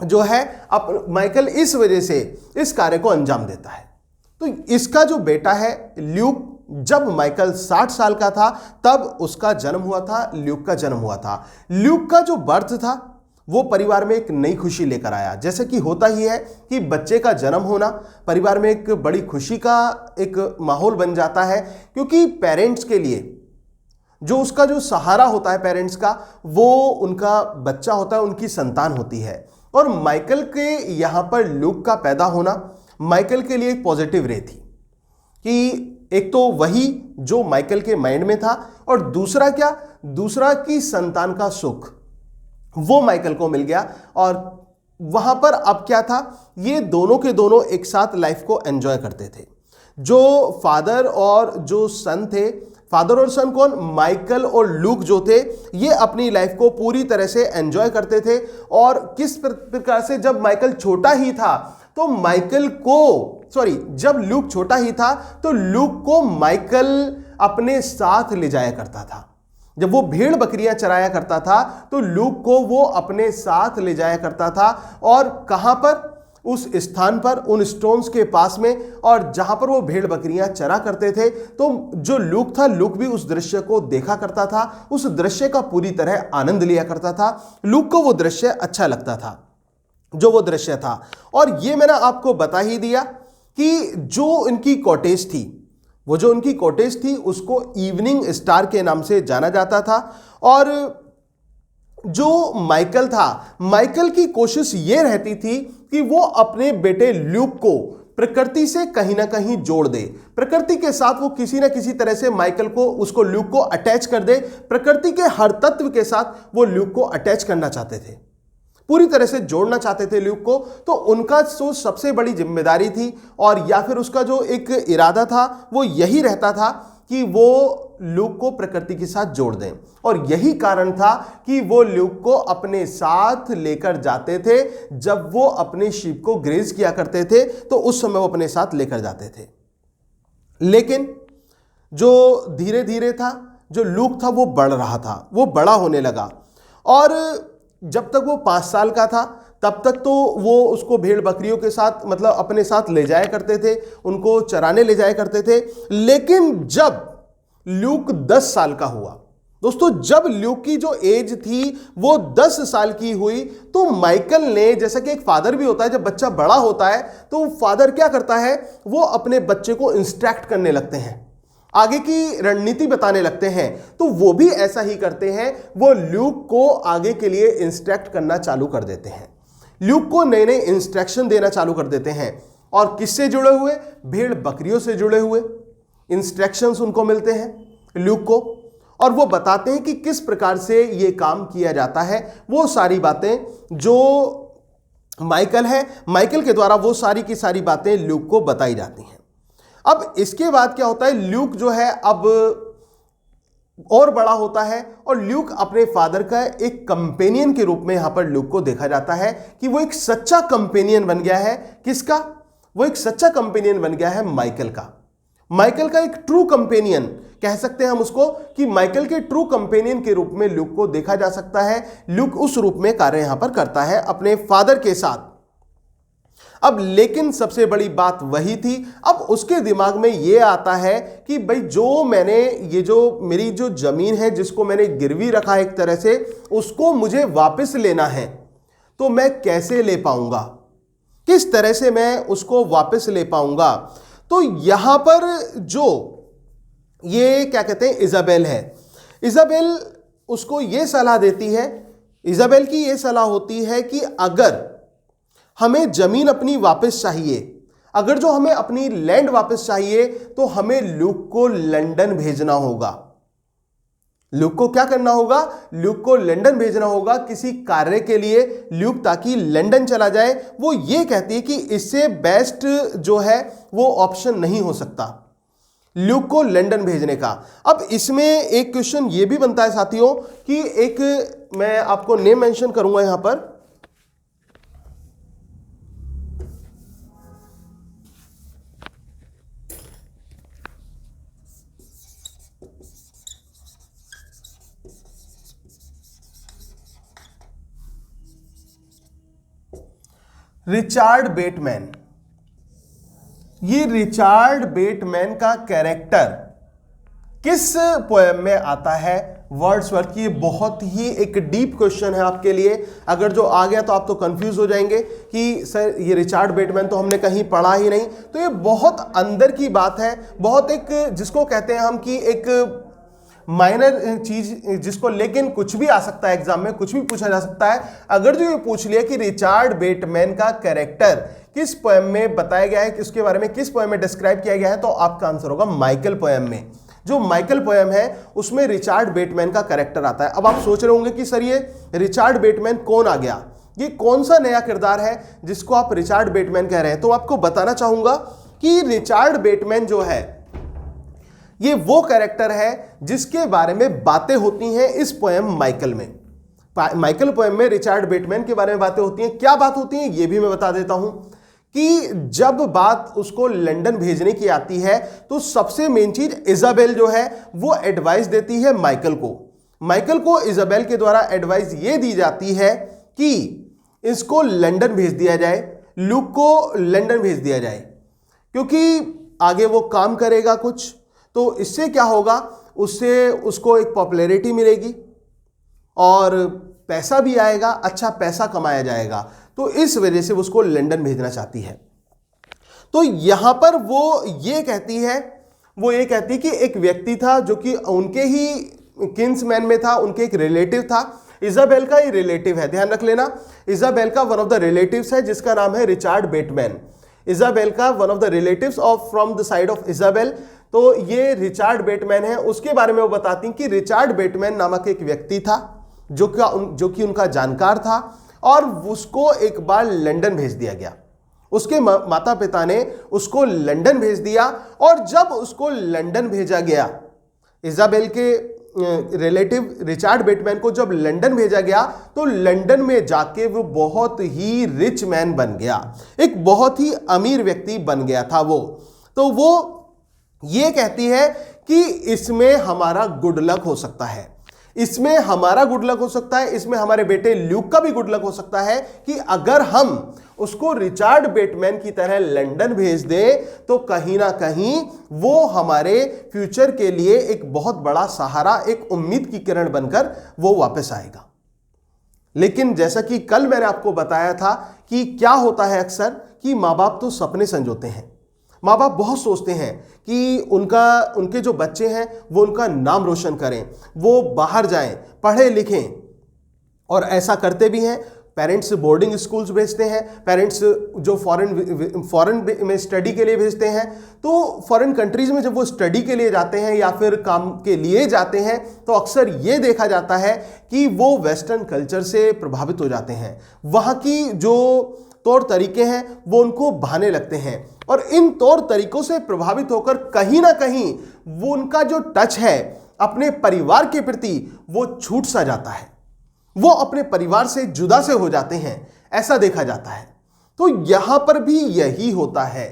माइकल इस वजह से इस कार्य को अंजाम देता है। तो इसका जो बेटा है ल्यूक, जब माइकल 60 साल का था तब उसका जन्म हुआ था, ल्यूक का जन्म हुआ था। ल्यूक का जो बर्थ था वो परिवार में एक नई खुशी लेकर आया। जैसे कि होता ही है कि बच्चे का जन्म होना परिवार में एक बड़ी खुशी का एक माहौल बन जाता है, क्योंकि पेरेंट्स के लिए जो उसका जो सहारा होता है पेरेंट्स का, वो उनका बच्चा होता है, उनकी संतान होती है। और माइकल के यहां पर ल्यूक का पैदा होना माइकल के लिए एक पॉजिटिव रे थी कि एक तो वही जो माइकल के माइंड में था, और दूसरा क्या, दूसरा की संतान का सुख वो माइकल को मिल गया। और वहां पर अब क्या था, ये दोनों के दोनों एक साथ लाइफ को एंजॉय करते थे। जो फादर और जो सन थे, फादर और सन कौन, माइकल और ल्यूक जो थे, ये अपनी लाइफ को पूरी तरह से एंजॉय करते थे। और किस प्रकार से, जब माइकल छोटा ही था तो जब ल्यूक छोटा ही था तो ल्यूक को माइकल अपने साथ ले जाया करता था। जब वो भेड़ बकरियां चराया करता था तो ल्यूक को वो अपने साथ ले जाया करता था। और कहां पर, उस स्थान पर, उन स्टोन्स के पास में, और जहां पर वो भेड़ बकरियां चरा करते थे। तो जो ल्यूक था, ल्यूक भी उस दृश्य को देखा करता था, उस दृश्य का पूरी तरह आनंद लिया करता था। ल्यूक को वो दृश्य अच्छा लगता था, जो वो दृश्य था। और ये मैंने आपको बता ही दिया कि जो इनकी कॉटेज थी, उसको इवनिंग स्टार के नाम से जाना जाता था। और जो माइकल था, माइकल की कोशिश ये रहती थी कि वो अपने बेटे ल्यूक को प्रकृति से कहीं ना कहीं जोड़ दे, प्रकृति के साथ वो किसी ना किसी तरह से ल्यूक को अटैच कर दे। प्रकृति के हर तत्व के साथ वो ल्यूक को अटैच करना चाहते थे, पूरी तरह से जोड़ना चाहते थे ल्यूक को। तो उनका जो सबसे बड़ी जिम्मेदारी थी, और या फिर उसका जो एक इरादा था, वो यही रहता था कि वो ल्यूक को प्रकृति के साथ जोड़ दें। और यही कारण था कि वो ल्यूक को अपने साथ लेकर जाते थे। जब वो अपने शीप को ग्रेज किया करते थे तो उस समय वो अपने साथ लेकर जाते थे। लेकिन जो धीरे धीरे था, जो ल्यूक था वो बढ़ रहा था, वो बड़ा होने लगा। और जब तक वो 5 साल का था तब तक तो वो उसको भेड़ बकरियों के साथ, मतलब अपने साथ ले जाया करते थे, उनको चराने ले जाया करते थे। लेकिन जब ल्यूक 10 साल का हुआ दोस्तों, जब ल्यूक की जो एज थी वो 10 साल की हुई, तो माइकल ने, जैसा कि एक फादर भी होता है, जब बच्चा बड़ा होता है तो फादर क्या करता है, वो अपने बच्चे को इंस्ट्रक्ट करने लगते हैं, आगे की रणनीति बताने लगते हैं, तो वो भी ऐसा ही करते हैं। वो ल्यूक को आगे के लिए इंस्ट्रक्ट करना चालू कर देते हैं, ल्यूक को नए नए इंस्ट्रक्शन देना चालू कर देते हैं। और किससे जुड़े हुए? भेड़ बकरियों से जुड़े हुए इंस्ट्रक्शंस उनको मिलते हैं ल्यूक को, और वो बताते हैं कि किस प्रकार से ये काम किया जाता है। वो सारी बातें जो माइकल है, माइकल के द्वारा वो सारी की सारी बातें ल्यूक को बताई जाती हैं। अब इसके बाद क्या होता है, ल्यूक जो है अब और बड़ा होता है और ल्यूक अपने फादर का एक कंपेनियन के रूप में यहां पर ल्यूक को देखा जाता है कि वो एक सच्चा कंपेनियन बन गया है। किसका? वो एक सच्चा कंपेनियन बन गया है माइकल का। माइकल का एक ट्रू कंपेनियन कह सकते हैं हम उसको, कि माइकल के ट्रू कंपेनियन के रूप में ल्यूक को देखा जा सकता है। ल्यूक उस रूप में कार्य यहां पर करता है अपने फादर के साथ। अब लेकिन सबसे बड़ी बात वही थी, अब उसके दिमाग में यह आता है कि भाई ये जो मेरी जो जमीन है जिसको मैंने गिरवी रखा है एक तरह से, उसको मुझे वापस लेना है, तो मैं कैसे ले पाऊंगा, किस तरह से मैं उसको वापस ले पाऊंगा। तो यहां पर जो ये क्या कहते हैं इजाबेल है, इजाबेल उसको ये सलाह देती है, इजाबेल की ये सलाह होती है कि अगर हमें जमीन अपनी वापस चाहिए, अगर जो हमें अपनी लैंड वापस चाहिए, तो हमें ल्यूक को लंदन भेजना होगा। ल्यूक को क्या करना होगा? ल्यूक को लंदन भेजना होगा किसी कार्य के लिए, ल्यूक ताकि लंदन चला जाए। वो ये कहती है कि इससे बेस्ट जो है वो ऑप्शन नहीं हो सकता ल्यूक को लंदन भेजने का। अब इसमें एक क्वेश्चन ये भी बनता है साथियों कि एक मैं आपको नेम मेंशन करूंगा यहां पर, रिचार्ड बेटमैन। ये रिचार्ड बेटमैन का कैरेक्टर किस पोएम में आता है? वर्ड्सवर्थ की। बहुत ही एक डीप क्वेश्चन है आपके लिए, अगर जो आ गया तो आप तो कंफ्यूज हो जाएंगे कि सर ये रिचार्ड बेटमैन तो हमने कहीं पढ़ा ही नहीं। तो ये बहुत अंदर की बात है, बहुत एक जिसको कहते हैं हम कि एक माइनर चीज जिसको, लेकिन कुछ भी आ सकता है एग्जाम में, कुछ भी पूछा जा सकता है। अगर जो ये पूछ लिया कि रिचार्ड बेटमैन का कैरेक्टर किस पोएम में बताया गया है, किसके बारे में किस पोएम में डिस्क्राइब किया गया है, तो आपका आंसर होगा माइकल पोएम में। जो माइकल पोएम है उसमें रिचार्ड बेटमैन का कैरेक्टर आता है। अब आप सोच रहे होंगे कि सर ये रिचार्ड बेटमैन कौन आ गया, ये कौन सा नया किरदार है जिसको आप रिचार्ड बेटमैन कह रहे हैं? तो आपको बताना चाहूंगा कि रिचार्ड बेटमैन जो है ये वो कैरेक्टर है जिसके बारे में बातें होती हैं इस पोएम माइकल में। माइकल पोएम में रिचार्ड बेटमैन के बारे में बातें होती हैं। क्या बात होती है ये भी मैं बता देता हूं कि जब बात उसको लंदन भेजने की आती है तो सबसे मेन चीज इजाबेल जो है वो एडवाइस देती है माइकल को। माइकल को इजाबेल के द्वारा एडवाइस ये दी जाती है कि इसको लंदन भेज दिया जाए, ल्यूक को लंदन भेज दिया जाए, क्योंकि आगे वो काम करेगा कुछ, तो इससे क्या होगा, उससे उसको एक पॉपुलैरिटी मिलेगी और पैसा भी आएगा, अच्छा पैसा कमाया जाएगा। तो इस वजह से उसको लंदन भेजना चाहती है। तो यहां पर वो ये कहती है कि एक व्यक्ति था जो कि उनके ही किन्समैन में था, उनके एक रिलेटिव था। इजाबेल का ही रिलेटिव है, ध्यान रख लेना। इजाबेल का वन ऑफ द रिलेटिव्स है जिसका नाम है रिचार्ड बेटमैन। इजाबेल का one of the relatives of from the side of Isabel, तो ये रिचार्ड बेटमैन है। उसके बारे में वो बताती कि रिचार्ड बेटमैन नामक एक व्यक्ति था जो कि उनका जानकार था और उसको एक बार लंदन भेज दिया गया। उसके माता पिता ने उसको लंदन भेज दिया और जब उसको लंदन भेजा गया, इजाबेल के रिलेटिव रिचार्ड बेटमैन को जब लंदन भेजा गया तो लंदन में जाके वो बहुत ही रिच मैन बन गया, एक बहुत ही अमीर व्यक्ति बन गया था वो। तो वो ये कहती है कि इसमें हमारा गुड लक हो सकता है, इसमें हमारा गुड लक हो सकता है, इसमें हमारे बेटे ल्यूक का भी गुड लक हो सकता है कि अगर हम उसको रिचार्ड बेटमैन की तरह लंदन भेज दें तो कहीं ना कहीं वो हमारे फ्यूचर के लिए एक बहुत बड़ा सहारा, एक उम्मीद की किरण बनकर वो वापस आएगा। लेकिन जैसा कि कल मैंने आपको बताया था कि क्या होता है अक्सर कि माँ बाप तो सपने संजोते हैं, माँ बाप बहुत सोचते हैं कि उनके जो बच्चे हैं वो उनका नाम रोशन करें, वो बाहर जाएं, पढ़े लिखें, और ऐसा करते भी हैं। पेरेंट्स बोर्डिंग स्कूल्स भेजते हैं, पेरेंट्स जो फॉरेन में स्टडी के लिए भेजते हैं। तो फॉरेन कंट्रीज में जब वो स्टडी के लिए जाते हैं या फिर काम के लिए जाते हैं तो अक्सर ये देखा जाता है कि वो वेस्टर्न कल्चर से प्रभावित हो जाते हैं। वहाँ की जो तौर तरीके हैं वो उनको भाने लगते हैं, और इन तौर तरीकों से प्रभावित होकर कहीं ना कहीं वो उनका जो टच है अपने परिवार के प्रति वो छूट सा जाता है, वो अपने परिवार से जुदा से हो जाते हैं, ऐसा देखा जाता है। तो यहां पर भी यही होता है,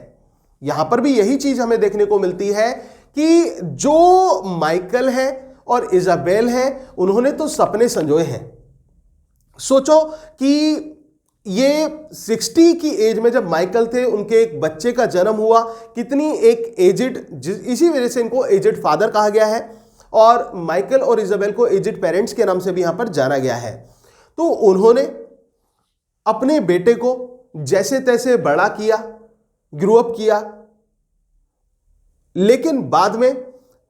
यहां पर भी यही चीज हमें देखने को मिलती है कि जो माइकल है और इजाबेल है उन्होंने तो सपने संजोए हैं। सोचो कि ये 60 की एज में जब माइकल थे, उनके एक बच्चे का जन्म हुआ, कितनी एक एजिड, इसी वजह से इनको एजिड फादर कहा गया है, और माइकल और इजाबेल को एजिड पेरेंट्स के नाम से भी यहां पर जाना गया है। तो उन्होंने अपने बेटे को जैसे तैसे बड़ा किया, ग्रो अप किया, लेकिन बाद में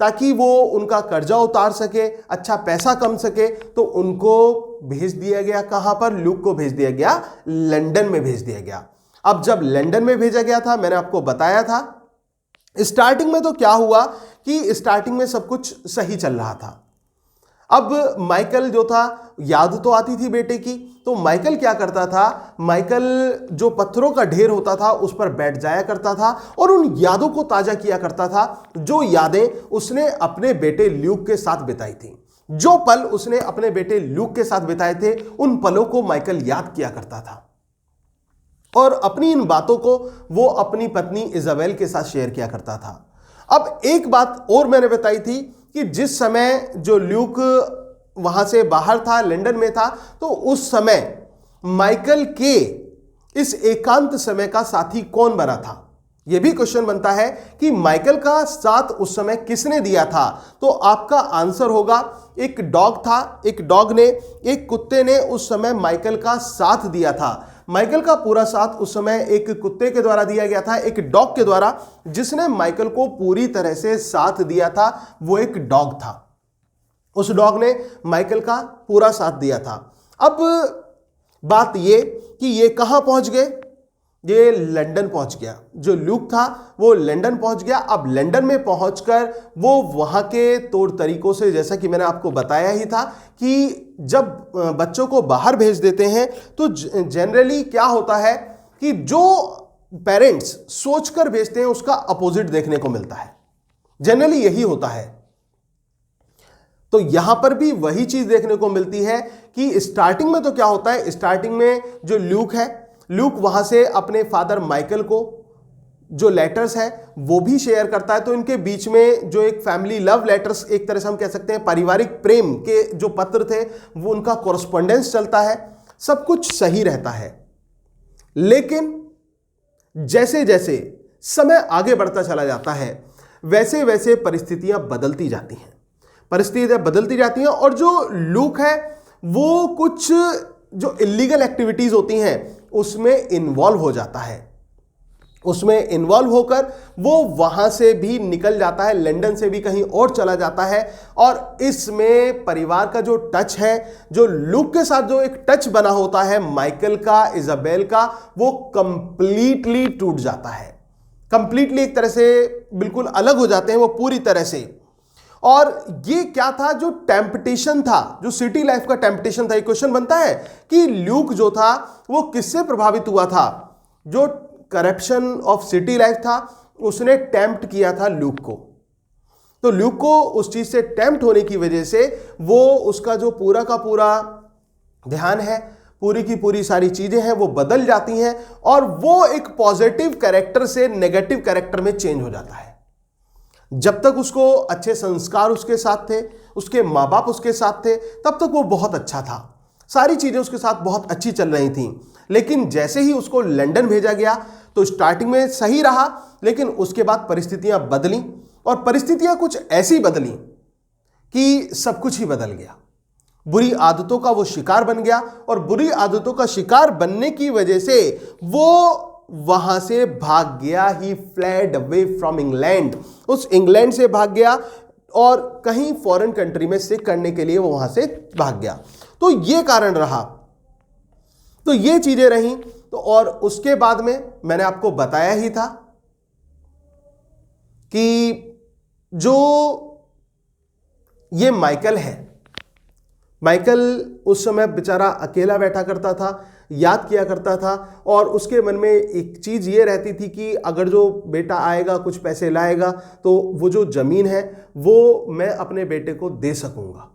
ताकि वो उनका कर्जा उतार सके, अच्छा पैसा कमा सके, तो उनको भेज दिया गया कहां पर? ल्यूक को भेज दिया गया लंदन में भेज दिया गया। अब जब लंदन में भेजा गया था, मैंने आपको बताया था स्टार्टिंग में तो क्या हुआ कि स्टार्टिंग में सब कुछ सही चल रहा था। अब माइकल जो था, याद तो आती थी बेटे की, तो माइकल क्या करता था, माइकल जो पत्थरों का ढेर होता था उस पर बैठ जाया करता था और उन यादों को ताजा किया करता था, जो यादें उसने अपने बेटे ल्यूक के साथ बिताई थी। जो पल उसने अपने बेटे ल्यूक के साथ बिताए थे, उन पलों को माइकल याद किया करता था और अपनी इन बातों को वो अपनी पत्नी इजाबेल के साथ शेयर किया करता था। अब एक बात और मैंने बताई थी कि जिस समय जो ल्यूक वहां से बाहर था, लंदन में था, तो उस समय माइकल के इस एकांत समय का साथी कौन बना था? यह भी क्वेश्चन बनता है कि माइकल का साथ उस समय किसने दिया था? तो आपका आंसर होगा एक डॉग था, एक डॉग ने, एक कुत्ते ने उस समय माइकल का साथ दिया था। माइकल का पूरा साथ उस समय एक कुत्ते के द्वारा दिया गया था, एक डॉग के द्वारा, जिसने माइकल को पूरी तरह से साथ दिया था, वो एक डॉग था। उस डॉग ने माइकल का पूरा साथ दिया था। अब बात ये कि ये कहां पहुंच गए? ये लंदन पहुंच गया। जो ल्यूक था वो लंदन पहुंच गया। अब लंदन में पहुंचकर वो वहां के तौर तरीकों से, जैसा कि मैंने आपको बताया ही था कि जब बच्चों को बाहर भेज देते हैं तो जनरली क्या होता है कि जो पेरेंट्स सोचकर भेजते हैं उसका अपोजिट देखने को मिलता है। जनरली यही होता है। तो यहां पर भी वही चीज देखने को मिलती है कि स्टार्टिंग में तो क्या होता है, स्टार्टिंग में जो ल्यूक है, ल्यूक वहां से अपने फादर माइकल को जो लेटर्स है वो भी शेयर करता है। तो इनके बीच में जो एक फैमिली लव लेटर्स, एक तरह से हम कह सकते हैं पारिवारिक प्रेम के जो पत्र थे, वो उनका कॉरस्पॉन्डेंस चलता है, सब कुछ सही रहता है। लेकिन जैसे जैसे समय आगे बढ़ता चला जाता है वैसे वैसे परिस्थितियां बदलती जाती हैं, परिस्थितियां बदलती जाती हैं, और जो ल्यूक है वो कुछ जो इलीगल एक्टिविटीज होती हैं उसमें इन्वॉल्व हो जाता है। उसमें इन्वॉल्व होकर वो वहां से भी निकल जाता है, लंदन से भी कहीं और चला जाता है, और इसमें परिवार का जो टच है, जो ल्यूक के साथ जो एक टच बना होता है माइकल का, इजाबेल का, वो कंप्लीटली टूट जाता है। कंप्लीटली एक तरह से बिल्कुल अलग हो जाते हैं वो पूरी तरह से। और ये क्या था? जो टेम्पटेशन था, जो सिटी लाइफ का टेम्पटेशन था। एक क्वेश्चन बनता है कि ल्यूक जो था वो किससे प्रभावित हुआ था? जो करप्शन ऑफ सिटी लाइफ था उसने टेम्प्ट किया था ल्यूक को। तो ल्यूक को उस चीज से टेम्प्ट होने की वजह से वो उसका जो पूरा का पूरा ध्यान है, पूरी की पूरी सारी चीजें हैं वो बदल जाती हैं और वो एक पॉजिटिव कैरेक्टर से नेगेटिव कैरेक्टर में चेंज हो जाता है। जब तक उसको अच्छे संस्कार उसके साथ थे, उसके माँ बाप उसके साथ थे, तब तक वो बहुत अच्छा था, सारी चीजें उसके साथ बहुत अच्छी चल रही थीं। लेकिन जैसे ही उसको लंदन भेजा गया तो स्टार्टिंग में सही रहा, लेकिन उसके बाद परिस्थितियां बदली, और परिस्थितियां कुछ ऐसी बदली कि सब कुछ ही बदल गया। बुरी आदतों का वो शिकार बन गया, और बुरी आदतों का शिकार बनने की वजह से वो वहां से भाग गया। ही फ्लेड अवे फ्रॉम इंग्लैंड, उस इंग्लैंड से भाग गया और कहीं फॉरेन कंट्री में सिख करने के लिए वो वहां से भाग गया। तो ये कारण रहा, तो ये चीजें रहीं। तो और उसके बाद में मैंने आपको बताया ही था कि जो ये माइकल है, माइकल उस समय बेचारा अकेला बैठा करता था, याद किया करता था और उसके मन में एक चीज ये रहती थी कि अगर जो बेटा आएगा कुछ पैसे लाएगा तो वो जो जमीन है वो मैं अपने बेटे को दे सकूंगा।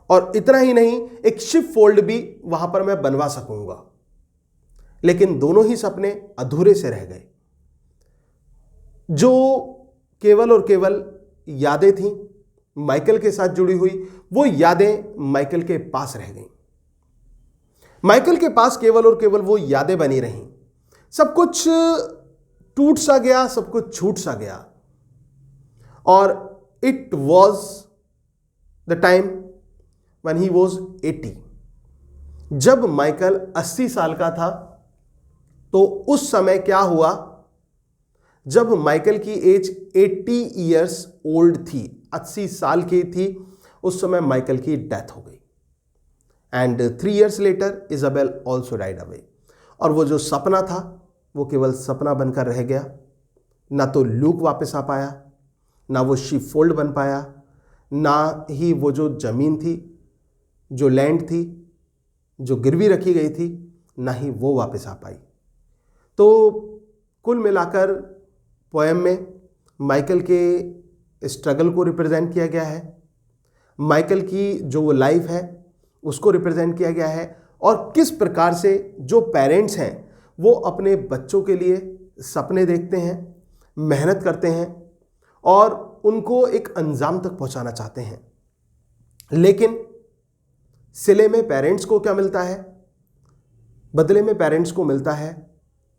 और इतना ही नहीं, एक शिप फोल्ड भी वहां पर मैं बनवा सकूंगा। लेकिन दोनों ही सपने अधूरे से रह गए। जो केवल और केवल यादें थीं माइकल के साथ जुड़ी हुई, वो यादें माइकल के पास रह गईं। माइकल के पास केवल और केवल वो यादें बनी रहीं। सब कुछ टूट सा गया, सब कुछ छूट सा गया। और it was the time when he was 80। जब माइकल 80 साल का था, तो उस समय क्या हुआ, जब माइकल की एज 80 ईयर्स ओल्ड थी, 80 साल की थी, उस समय माइकल की डेथ हो गई। And 3 years later Isabel also died away. और वो जो सपना था वो केवल सपना बनकर रह गया। ना तो लूक वापस आ पाया, ना वो शिप फोल्ड बन पाया, ना ही वो जो जमीन थी, जो लैंड थी, जो गिरवी रखी गई थी, ना ही वो वापस आ पाई। तो कुल मिलाकर पोएम में माइकल के स्ट्रगल को रिप्रेजेंट किया गया है, माइकल की जो वो लाइफ है उसको रिप्रेजेंट किया गया है, और किस प्रकार से जो पेरेंट्स हैं वो अपने बच्चों के लिए सपने देखते हैं, मेहनत करते हैं और उनको एक अंजाम तक पहुंचाना चाहते हैं। लेकिन सिले में पेरेंट्स को क्या मिलता है? बदले में पेरेंट्स को मिलता है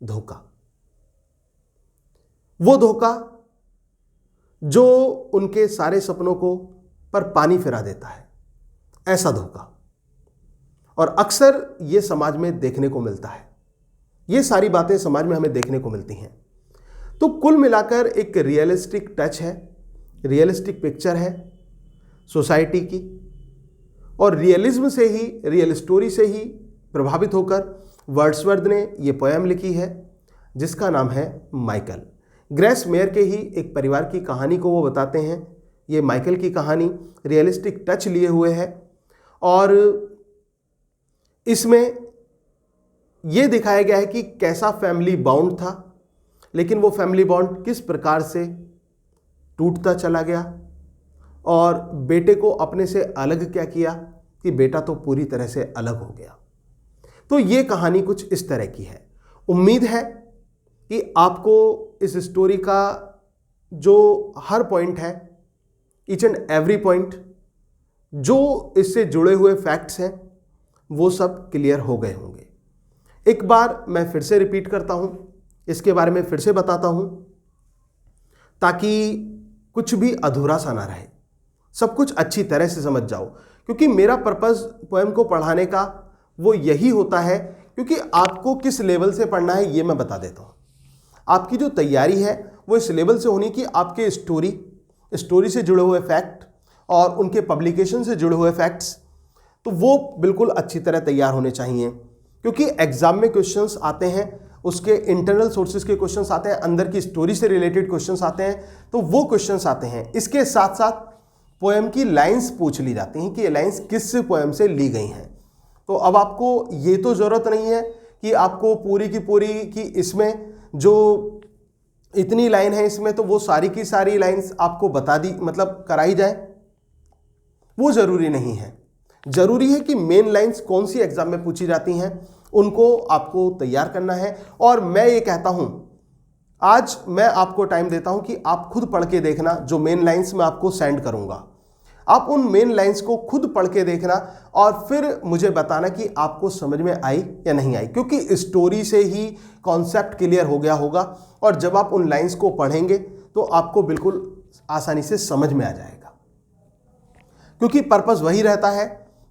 धोखा। वो धोखा जो उनके सारे सपनों को पर पानी फिरा देता है, ऐसा धोखा। और अक्सर ये समाज में देखने को मिलता है, ये सारी बातें समाज में हमें देखने को मिलती हैं। तो कुल मिलाकर एक रियलिस्टिक टच है, रियलिस्टिक पिक्चर है सोसाइटी की, और रियलिज्म से ही, रियल स्टोरी से ही प्रभावित होकर वर्ड्सवर्थ ने ये पोएम लिखी है जिसका नाम है माइकल। ग्रेस मेयर के ही एक परिवार की कहानी को वो बताते हैं। ये माइकल की कहानी रियलिस्टिक टच लिए हुए है और इसमें ये दिखाया गया है कि कैसा फैमिली बॉन्ड था, लेकिन वो फैमिली बॉन्ड किस प्रकार से टूटता चला गया और बेटे को अपने से अलग क्या किया कि बेटा तो पूरी तरह से अलग हो गया। तो ये कहानी कुछ इस तरह की है। उम्मीद है कि आपको इस स्टोरी का जो हर पॉइंट है, ईच एंड एवरी पॉइंट, जो इससे जुड़े हुए फैक्ट्स हैं, वो सब क्लियर हो गए होंगे। एक बार मैं फिर से रिपीट करता हूं, इसके बारे में फिर से बताता हूं, ताकि कुछ भी अधूरा सा ना रहे, सब कुछ अच्छी तरह से समझ जाओ। क्योंकि मेरा पर्पस पोएम को पढ़ाने का वो यही होता है, क्योंकि आपको किस लेवल से पढ़ना है ये मैं बता देता हूं। आपकी जो तैयारी है वो इस लेवल से होनी कि आपके स्टोरी से जुड़े हुए फैक्ट और उनके पब्लिकेशन से जुड़े हुए फैक्ट्स, तो वो बिल्कुल अच्छी तरह तैयार होने चाहिए। क्योंकि एग्जाम में क्वेश्चंस आते हैं, उसके इंटरनल सोर्सेज के क्वेश्चंस आते हैं, अंदर की स्टोरी से रिलेटेड क्वेश्चंस आते हैं, तो वो क्वेश्चंस आते हैं। इसके साथ साथ पोएम की लाइंस पूछ ली जाती हैं कि ये लाइंस किस पोएम से ली गई हैं। तो अब आपको ये तो ज़रूरत नहीं है कि आपको पूरी की इसमें जो इतनी लाइन है इसमें तो वो सारी की सारी लाइंस आपको बता दी, मतलब कराई जाए, वो ज़रूरी नहीं है। ज़रूरी है कि मेन लाइंस कौन सी एग्जाम में पूछी जाती हैं उनको आपको तैयार करना है। और मैं ये कहता हूं, आज मैं आपको टाइम देता हूं कि आप खुद पढ़ के देखना। जो मेन लाइंस मैं आपको सेंड करूंगा, आप उन मेन लाइंस को खुद पढ़ के देखना और फिर मुझे बताना कि आपको समझ में आई या नहीं आई। क्योंकि स्टोरी से ही कॉन्सेप्ट क्लियर हो गया होगा और जब आप उन लाइंस को पढ़ेंगे तो आपको बिल्कुल आसानी से समझ में आ जाएगा। क्योंकि पर्पस वही रहता है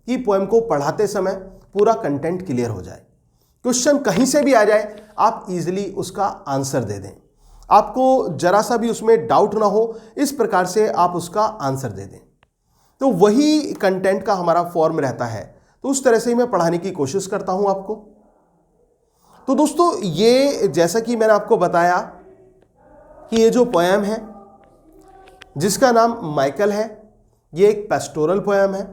कि पोएम को पढ़ाते समय पूरा कंटेंट क्लियर हो जाए। क्वेश्चन कहीं से भी आ जाए आप इजीली उसका आंसर दे दें, आपको जरा सा भी उसमें डाउट ना हो, इस प्रकार से आप उसका आंसर दे दें। तो वही कंटेंट का हमारा फॉर्म रहता है, तो उस तरह से ही मैं पढ़ाने की कोशिश करता हूं आपको। तो दोस्तों ये जैसा कि मैंने आपको बताया कि ये जो पोएम है जिसका नाम माइकल है, ये एक पेस्टोरल पोएम है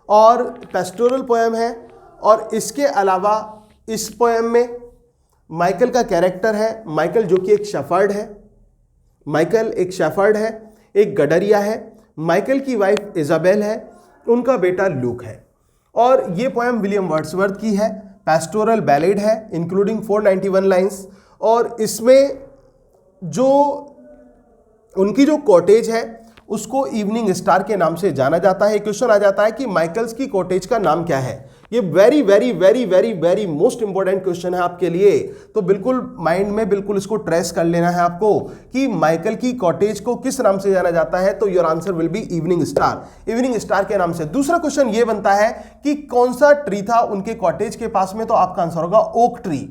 और पेस्टोरल पोएम है, और इसके अलावा इस पोएम में माइकल का कैरेक्टर है, माइकल जो कि एक शेफर्ड है, माइकल एक शेफर्ड है, एक गडरिया है, माइकल की वाइफ इजाबेल है, उनका बेटा लूक है। और ये पोएम विलियम वर्ड्सवर्थ की है, पेस्टोरल बैलेड है इंक्लूडिंग 491 लाइंस, और इसमें जो उनकी जो कॉटेज है उसको इवनिंग स्टार के नाम से जाना जाता है। क्वेश्चन आ जाता है कि माइकल्स की कॉटेज का नाम क्या है। ये very very very very very most important question है आपके लिए, तो बिल्कुल माइंड में बिल्कुल इसको ट्रेस कर लेना है आपको कि माइकल की कॉटेज को किस नाम से जाना जाता है। तो your answer will B evening star, evening star के नाम से। दूसरा क्वेश्चन ये बनता है कि कौन सा ट्री था उनके कॉटेज के पास में, तो आपका आंसर होगा ओक ट्री,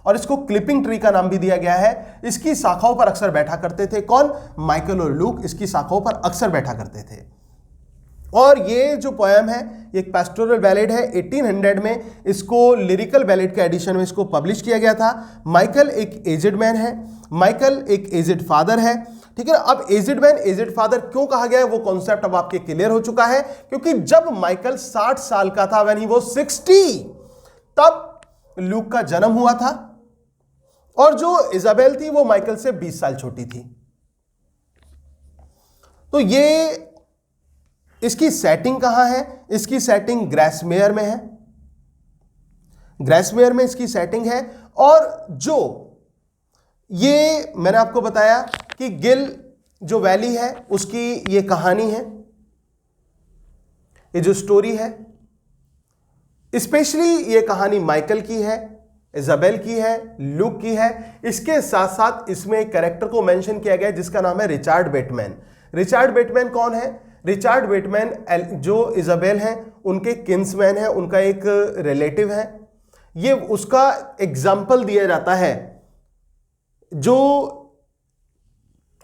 और इसको क्लिपिंग ट्री का नाम भी दिया गया है। इसकी शाखाओं पर अक्सर बैठा करते थे कौन, माइकल और लूक इसकी शाखाओं पर अक्सर बैठा करते थे। और ये जो पोएम है ये एक पेस्टोरल बैलेड है, 1800 में इसको लिरिकल बैलेड के एडिशन में इसको पब्लिश किया गया था। माइकल एक एजेड मैन है, माइकल एक एजेड फादर है, ठीक है। अब एजेड मैन एजेड फादर क्यों कहा गया है वो कॉन्सेप्ट अब आपके क्लियर हो चुका है, क्योंकि जब माइकल 60 साल का था, व्हेन ही वाज 60, तब लूक का जन्म हुआ था, और जो इजाबेल थी वो माइकल से 20 साल छोटी थी। तो ये इसकी सेटिंग कहां है, इसकी सेटिंग ग्रेसमेयर में है, ग्रेसमेयर में इसकी सेटिंग है। और जो ये मैंने आपको बताया कि गिल जो वैली है उसकी ये कहानी है, ये जो स्टोरी है, स्पेशली ये कहानी माइकल की है, इजाबेल की है, लूक की है। इसके साथ साथ इसमें एक कैरेक्टर को मेंशन किया गया है जिसका नाम है रिचार्ड बेटमैन। रिचार्ड बेटमैन कौन है, रिचार्ड बेटमैन जो इजाबेल हैं उनके किन्समैन है, उनका एक रिलेटिव है। ये उसका एग्जाम्पल दिया जाता है, जो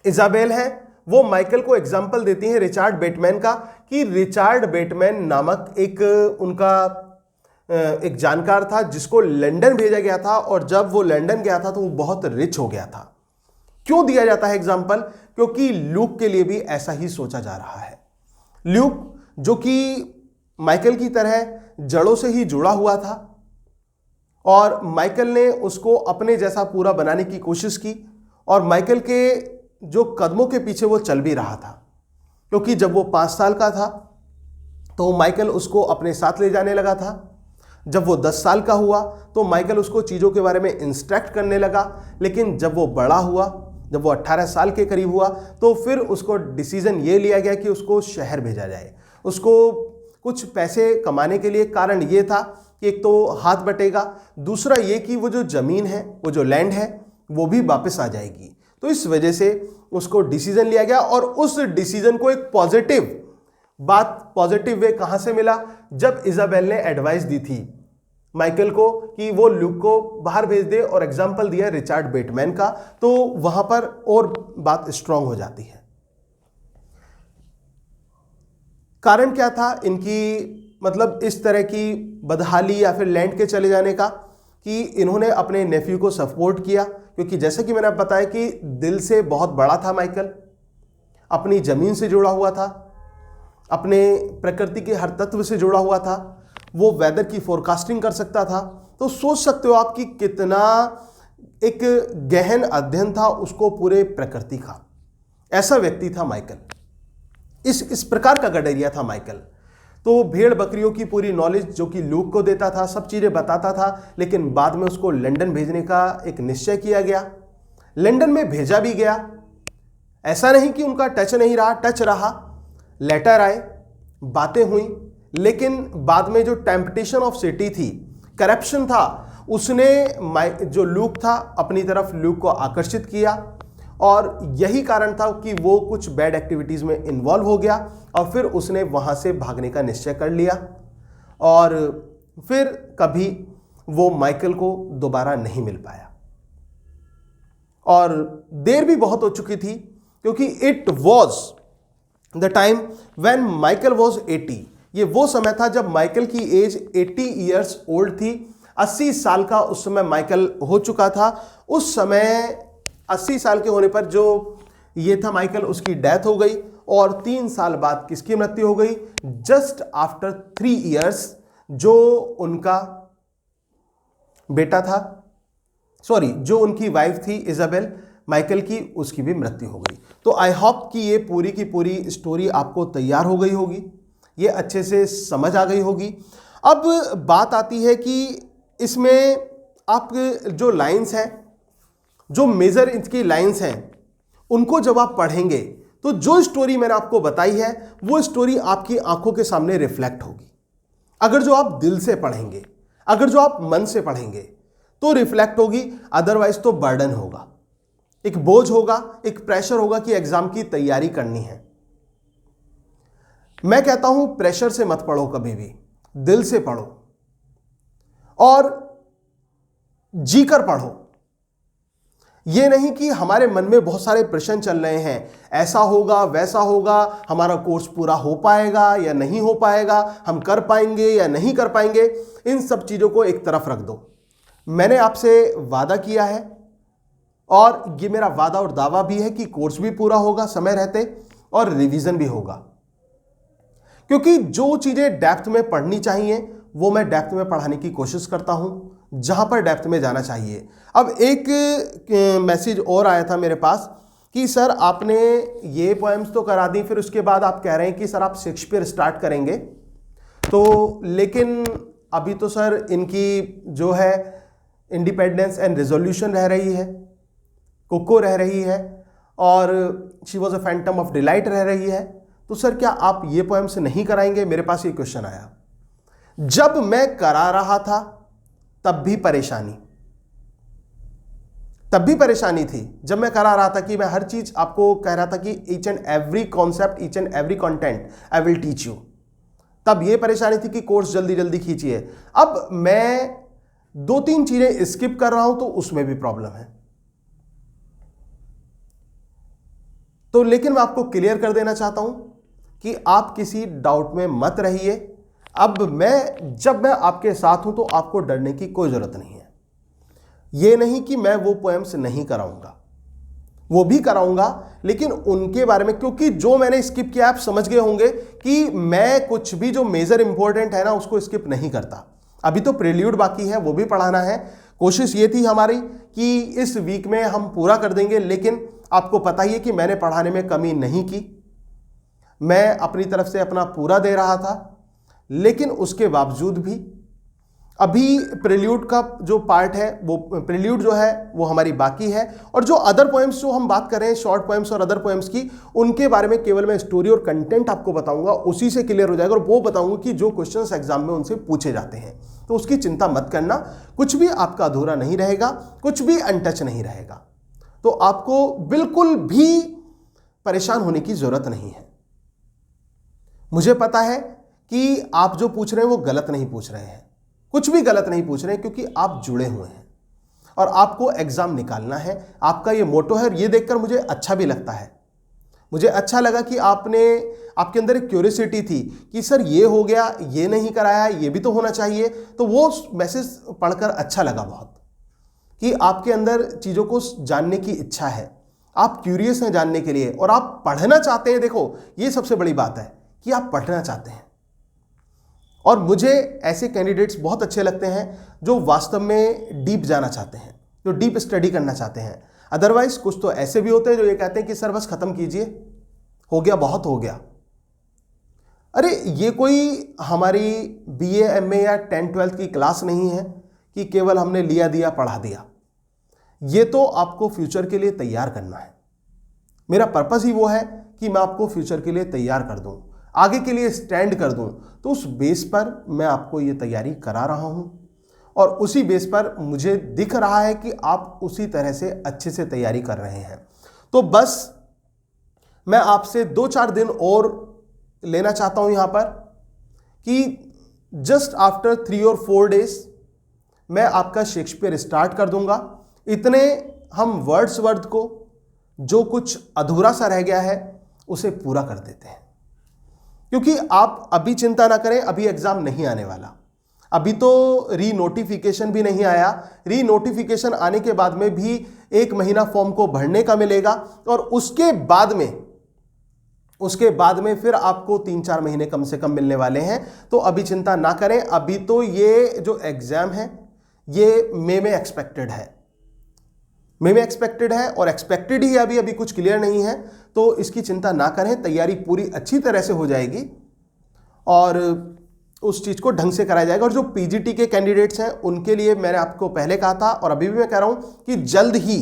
इजाबेल है वो माइकल को एग्जाम्पल देती है रिचार्ड बेटमैन का, कि रिचार्ड बेटमैन नामक एक उनका एक जानकार था जिसको लंदन भेजा गया था, और जब वो लंदन गया था तो वो बहुत रिच हो गया था। क्यों दिया जाता है एग्जाम्पल, क्योंकि लूक के लिए भी ऐसा ही सोचा जा रहा है। लूक जो कि माइकल की तरह जड़ों से ही जुड़ा हुआ था, और माइकल ने उसको अपने जैसा पूरा बनाने की कोशिश की, और माइकल के जो कदमों के पीछे वो चल भी रहा था, क्योंकि जब वो 5 साल का था तो माइकल उसको अपने साथ ले जाने लगा था। जब वो 10 साल का हुआ तो माइकल उसको चीज़ों के बारे में इंस्ट्रक्ट करने लगा, लेकिन जब वो बड़ा हुआ, जब वो 18 साल के करीब हुआ, तो फिर उसको डिसीजन ये लिया गया कि उसको शहर भेजा जाए, उसको कुछ पैसे कमाने के लिए। कारण ये था कि एक तो हाथ बटेगा, दूसरा ये कि वो जो ज़मीन है, वो जो लैंड है वो भी वापस आ जाएगी। तो इस वजह से उसको डिसीजन लिया गया, और उस डिसीजन को एक पॉजिटिव बात, पॉजिटिव वे कहां से मिला, जब इजाबेल ने एडवाइस दी थी माइकल को कि वो लूक को बाहर भेज दे, और एग्जाम्पल दिया रिचार्ड बेटमैन का, तो वहां पर और बात स्ट्रांग हो जाती है। कारण क्या था इनकी, मतलब इस तरह की बदहाली या फिर लैंड के चले जाने का, कि इन्होंने अपने नेफ्यू को सपोर्ट किया, क्योंकि जैसे कि मैंने आप बताया कि दिल से बहुत बड़ा था माइकल, अपनी जमीन से जुड़ा हुआ था, अपने प्रकृति के हर तत्व से जुड़ा हुआ था, वो वेदर की फोरकास्टिंग कर सकता था। तो सोच सकते हो आप कि कितना एक गहन अध्ययन था उसको पूरे प्रकृति का। ऐसा व्यक्ति था माइकल, इस प्रकार का गडरिया था माइकल। तो भेड़ बकरियों की पूरी नॉलेज जो कि लूक को देता था, सब चीज़ें बताता था, लेकिन बाद में उसको लंदन भेजने का एक निश्चय किया गया। लंदन में भेजा भी गया, ऐसा नहीं कि उनका टच नहीं रहा, टच रहा, लेटर आए, बातें हुई, लेकिन बाद में जो टेम्पटेशन ऑफ सिटी थी, करप्शन था, उसने जो लूक था अपनी तरफ लूक को आकर्षित किया, और यही कारण था कि वो कुछ बैड एक्टिविटीज़ में इन्वॉल्व हो गया, और फिर उसने वहाँ से भागने का निश्चय कर लिया। और फिर कभी वो माइकल को दोबारा नहीं मिल पाया। और देर भी बहुत हो चुकी थी, क्योंकि it was the time when Michael was 80। ये वो समय था जब माइकल की एज 80 ईयर्स ओल्ड थी। 80 साल का उस समय माइकल हो चुका था। उस समय 80 साल के होने पर जो ये था माइकल, उसकी डेथ हो गई। और 3 साल बाद किसकी मृत्यु हो गई? जस्ट आफ्टर 3 ईयर्स जो उनका बेटा था, सॉरी, जो उनकी वाइफ थी इजाबेल माइकल की, उसकी भी मृत्यु हो गई। तो आई होप कि ये पूरी की पूरी स्टोरी आपको तैयार हो गई होगी, ये अच्छे से समझ आ गई होगी। अब बात आती है कि इसमें आप जो लाइंस हैं, जो मेजर इसकी लाइंस हैं, उनको जब आप पढ़ेंगे तो जो स्टोरी मैंने आपको बताई है वो स्टोरी आपकी आंखों के सामने रिफ्लेक्ट होगी। अगर जो आप दिल से पढ़ेंगे, अगर जो आप मन से पढ़ेंगे तो रिफ्लेक्ट होगी, अदरवाइज तो बर्डन होगा, एक बोझ होगा, एक प्रेशर होगा कि एग्जाम की तैयारी करनी है। मैं कहता हूं प्रेशर से मत पढ़ो, कभी भी दिल से पढ़ो और जीकर पढ़ो। यह नहीं कि हमारे मन में बहुत सारे प्रश्न चल रहे हैं, ऐसा होगा वैसा होगा, हमारा कोर्स पूरा हो पाएगा या नहीं हो पाएगा, हम कर पाएंगे या नहीं कर पाएंगे। इन सब चीजों को एक तरफ रख दो। मैंने आपसे वादा किया है और ये मेरा वादा और दावा भी है कि कोर्स भी पूरा होगा समय रहते और रिवीजन भी होगा, क्योंकि जो चीजें डेप्थ में पढ़नी चाहिए वो मैं डेप्थ में पढ़ाने की कोशिश करता हूं, जहां पर डेप्थ में जाना चाहिए। अब एक मैसेज और आया था मेरे पास कि सर आपने ये पोएम्स तो करा दी, फिर उसके बाद आप कह रहे हैं कि सर आप शेक्सपियर स्टार्ट करेंगे, तो लेकिन अभी तो सर इनकी जो है इंडिपेंडेंस एंड रिजोल्यूशन रह रही है, कोको रह रही है, और she was a Phantom of delight रह रही है, तो सर क्या आप ये पोएम्स नहीं कराएंगे? मेरे पास ये क्वेश्चन आया। जब मैं करा रहा था तब भी परेशानी थी। जब मैं करा रहा था कि मैं हर चीज आपको कह रहा था कि each and every concept, each and every content I will teach you, तब ये परेशानी थी कि कोर्स जल्दी जल्दी खींचिए। अब मैं 2-3 चीजें स्किप कर रहा हूं तो उसमें भी प्रॉब्लम है। तो लेकिन मैं आपको क्लियर कर देना चाहता हूं कि आप किसी डाउट में मत रहिए। अब जब मैं आपके साथ हूं तो आपको डरने की कोई जरूरत नहीं है। यह नहीं कि मैं वो पोएम्स नहीं कराऊंगा, वो भी कराऊंगा, लेकिन उनके बारे में, क्योंकि जो मैंने स्किप किया आप समझ गए होंगे कि मैं कुछ भी जो मेजर इंपॉर्टेंट है ना उसको स्किप नहीं करता। अभी तो प्रील्यूड बाकी है, वो भी पढ़ाना है। कोशिश ये थी हमारी कि इस वीक में हम पूरा कर देंगे, लेकिन आपको पता ही है कि मैंने पढ़ाने में कमी नहीं की, मैं अपनी तरफ से अपना पूरा दे रहा था। लेकिन उसके बावजूद भी अभी प्रील्यूड का जो पार्ट है, वो प्रील्यूड जो है वो हमारी बाकी है, और जो अदर पोएम्स जो हम बात कर रहे हैं, शॉर्ट पोएम्स और अदर पोएम्स की, उनके बारे में केवल मैं स्टोरी और कंटेंट आपको बताऊंगा, उसी से क्लियर हो जाएगा। और वो बताऊंगा कि जो क्वेश्चंस एग्जाम में उनसे पूछे जाते हैं, तो उसकी चिंता मत करना, कुछ भी आपका अधूरा नहीं रहेगा, कुछ भी अनटच नहीं रहेगा। तो आपको बिल्कुल भी परेशान होने की जरूरत नहीं है। मुझे पता है कि आप जो पूछ रहे हैं वो गलत नहीं पूछ रहे हैं, कुछ भी गलत नहीं पूछ रहे हैं, क्योंकि आप जुड़े हुए हैं और आपको एग्जाम निकालना है, आपका ये मोटो है। ये देखकर मुझे अच्छा भी लगता है। मुझे अच्छा लगा कि आपके अंदर एक क्यूरियोसिटी थी कि सर ये हो गया, ये नहीं कराया, ये भी तो होना चाहिए। तो वो मैसेज पढ़कर अच्छा लगा बहुत, कि आपके अंदर चीज़ों को जानने की इच्छा है, आप क्यूरियस हैं जानने के लिए, और आप पढ़ना चाहते हैं। देखो, ये सबसे बड़ी बात है कि आप पढ़ना चाहते हैं। और मुझे ऐसे कैंडिडेट्स बहुत अच्छे लगते हैं जो वास्तव में डीप जाना चाहते हैं, जो डीप स्टडी करना चाहते हैं। अदरवाइज कुछ तो ऐसे भी होते हैं जो ये कहते हैं कि सर बस खत्म कीजिए, हो गया, बहुत हो गया। अरे ये कोई हमारी BA MA या 10th-12th की क्लास नहीं है कि केवल हमने लिया दिया पढ़ा दिया। ये तो आपको फ्यूचर के लिए तैयार करना है। मेरा पर्पस ही वो है कि मैं आपको फ्यूचर के लिए तैयार कर दूं, आगे के लिए स्टैंड कर दूं। तो उस बेस पर मैं आपको ये तैयारी करा रहा हूं, और उसी बेस पर मुझे दिख रहा है कि आप उसी तरह से अच्छे से तैयारी कर रहे हैं। तो बस मैं आपसे 2-4 दिन और लेना चाहता हूं यहां पर, कि जस्ट आफ्टर 3 और 4 डेज मैं आपका शेक्सपियर स्टार्ट कर दूंगा। इतने हम वर्ड्सवर्थ को जो कुछ अधूरा सा रह गया है उसे पूरा कर देते हैं, क्योंकि आप अभी चिंता ना करें, अभी एग्जाम नहीं आने वाला। अभी तो री नोटिफिकेशन भी नहीं आया। री नोटिफिकेशन आने के बाद में भी 1 महीना फॉर्म को भरने का मिलेगा और उसके बाद में फिर आपको 3-4 महीने कम से कम मिलने वाले हैं। तो अभी चिंता ना करें। अभी तो ये जो एग्जाम है ये मई में एक्सपेक्टेड है, मई में एक्सपेक्टेड है और एक्सपेक्टेड ही अभी कुछ क्लियर नहीं है। तो इसकी चिंता ना करें, तैयारी पूरी अच्छी तरह से हो जाएगी और उस चीज को ढंग से कराया जाएगा। और जो पीजीटी के कैंडिडेट्स हैं उनके लिए मैंने आपको पहले कहा था और अभी भी मैं कह रहा हूं कि जल्द ही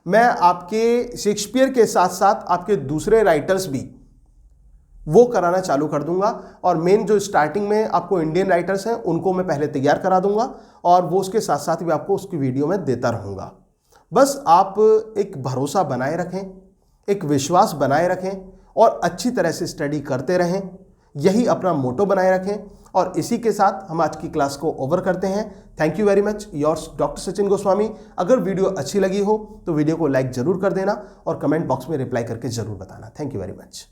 मैं आपके शेक्सपियर के साथ साथ आपके दूसरे राइटर्स भी वो कराना चालू कर दूंगा। और मेन जो स्टार्टिंग में आपको इंडियन राइटर्स हैं उनको मैं पहले तैयार करा दूंगा और वो उसके साथ साथ भी आपको उसकी वीडियो में देता रहूंगा। बस आप एक भरोसा बनाए रखें, एक विश्वास बनाए रखें और अच्छी तरह से स्टडी करते रहें। यही अपना मोटो बनाए रखें और इसी के साथ हम आज की क्लास को ओवर करते हैं। Thank you very much, yours doctor Sachin Goswami. अगर वीडियो अच्छी लगी हो तो वीडियो को लाइक जरूर कर देना और कमेंट बॉक्स में रिप्लाई करके जरूर बताना। Thank you very much.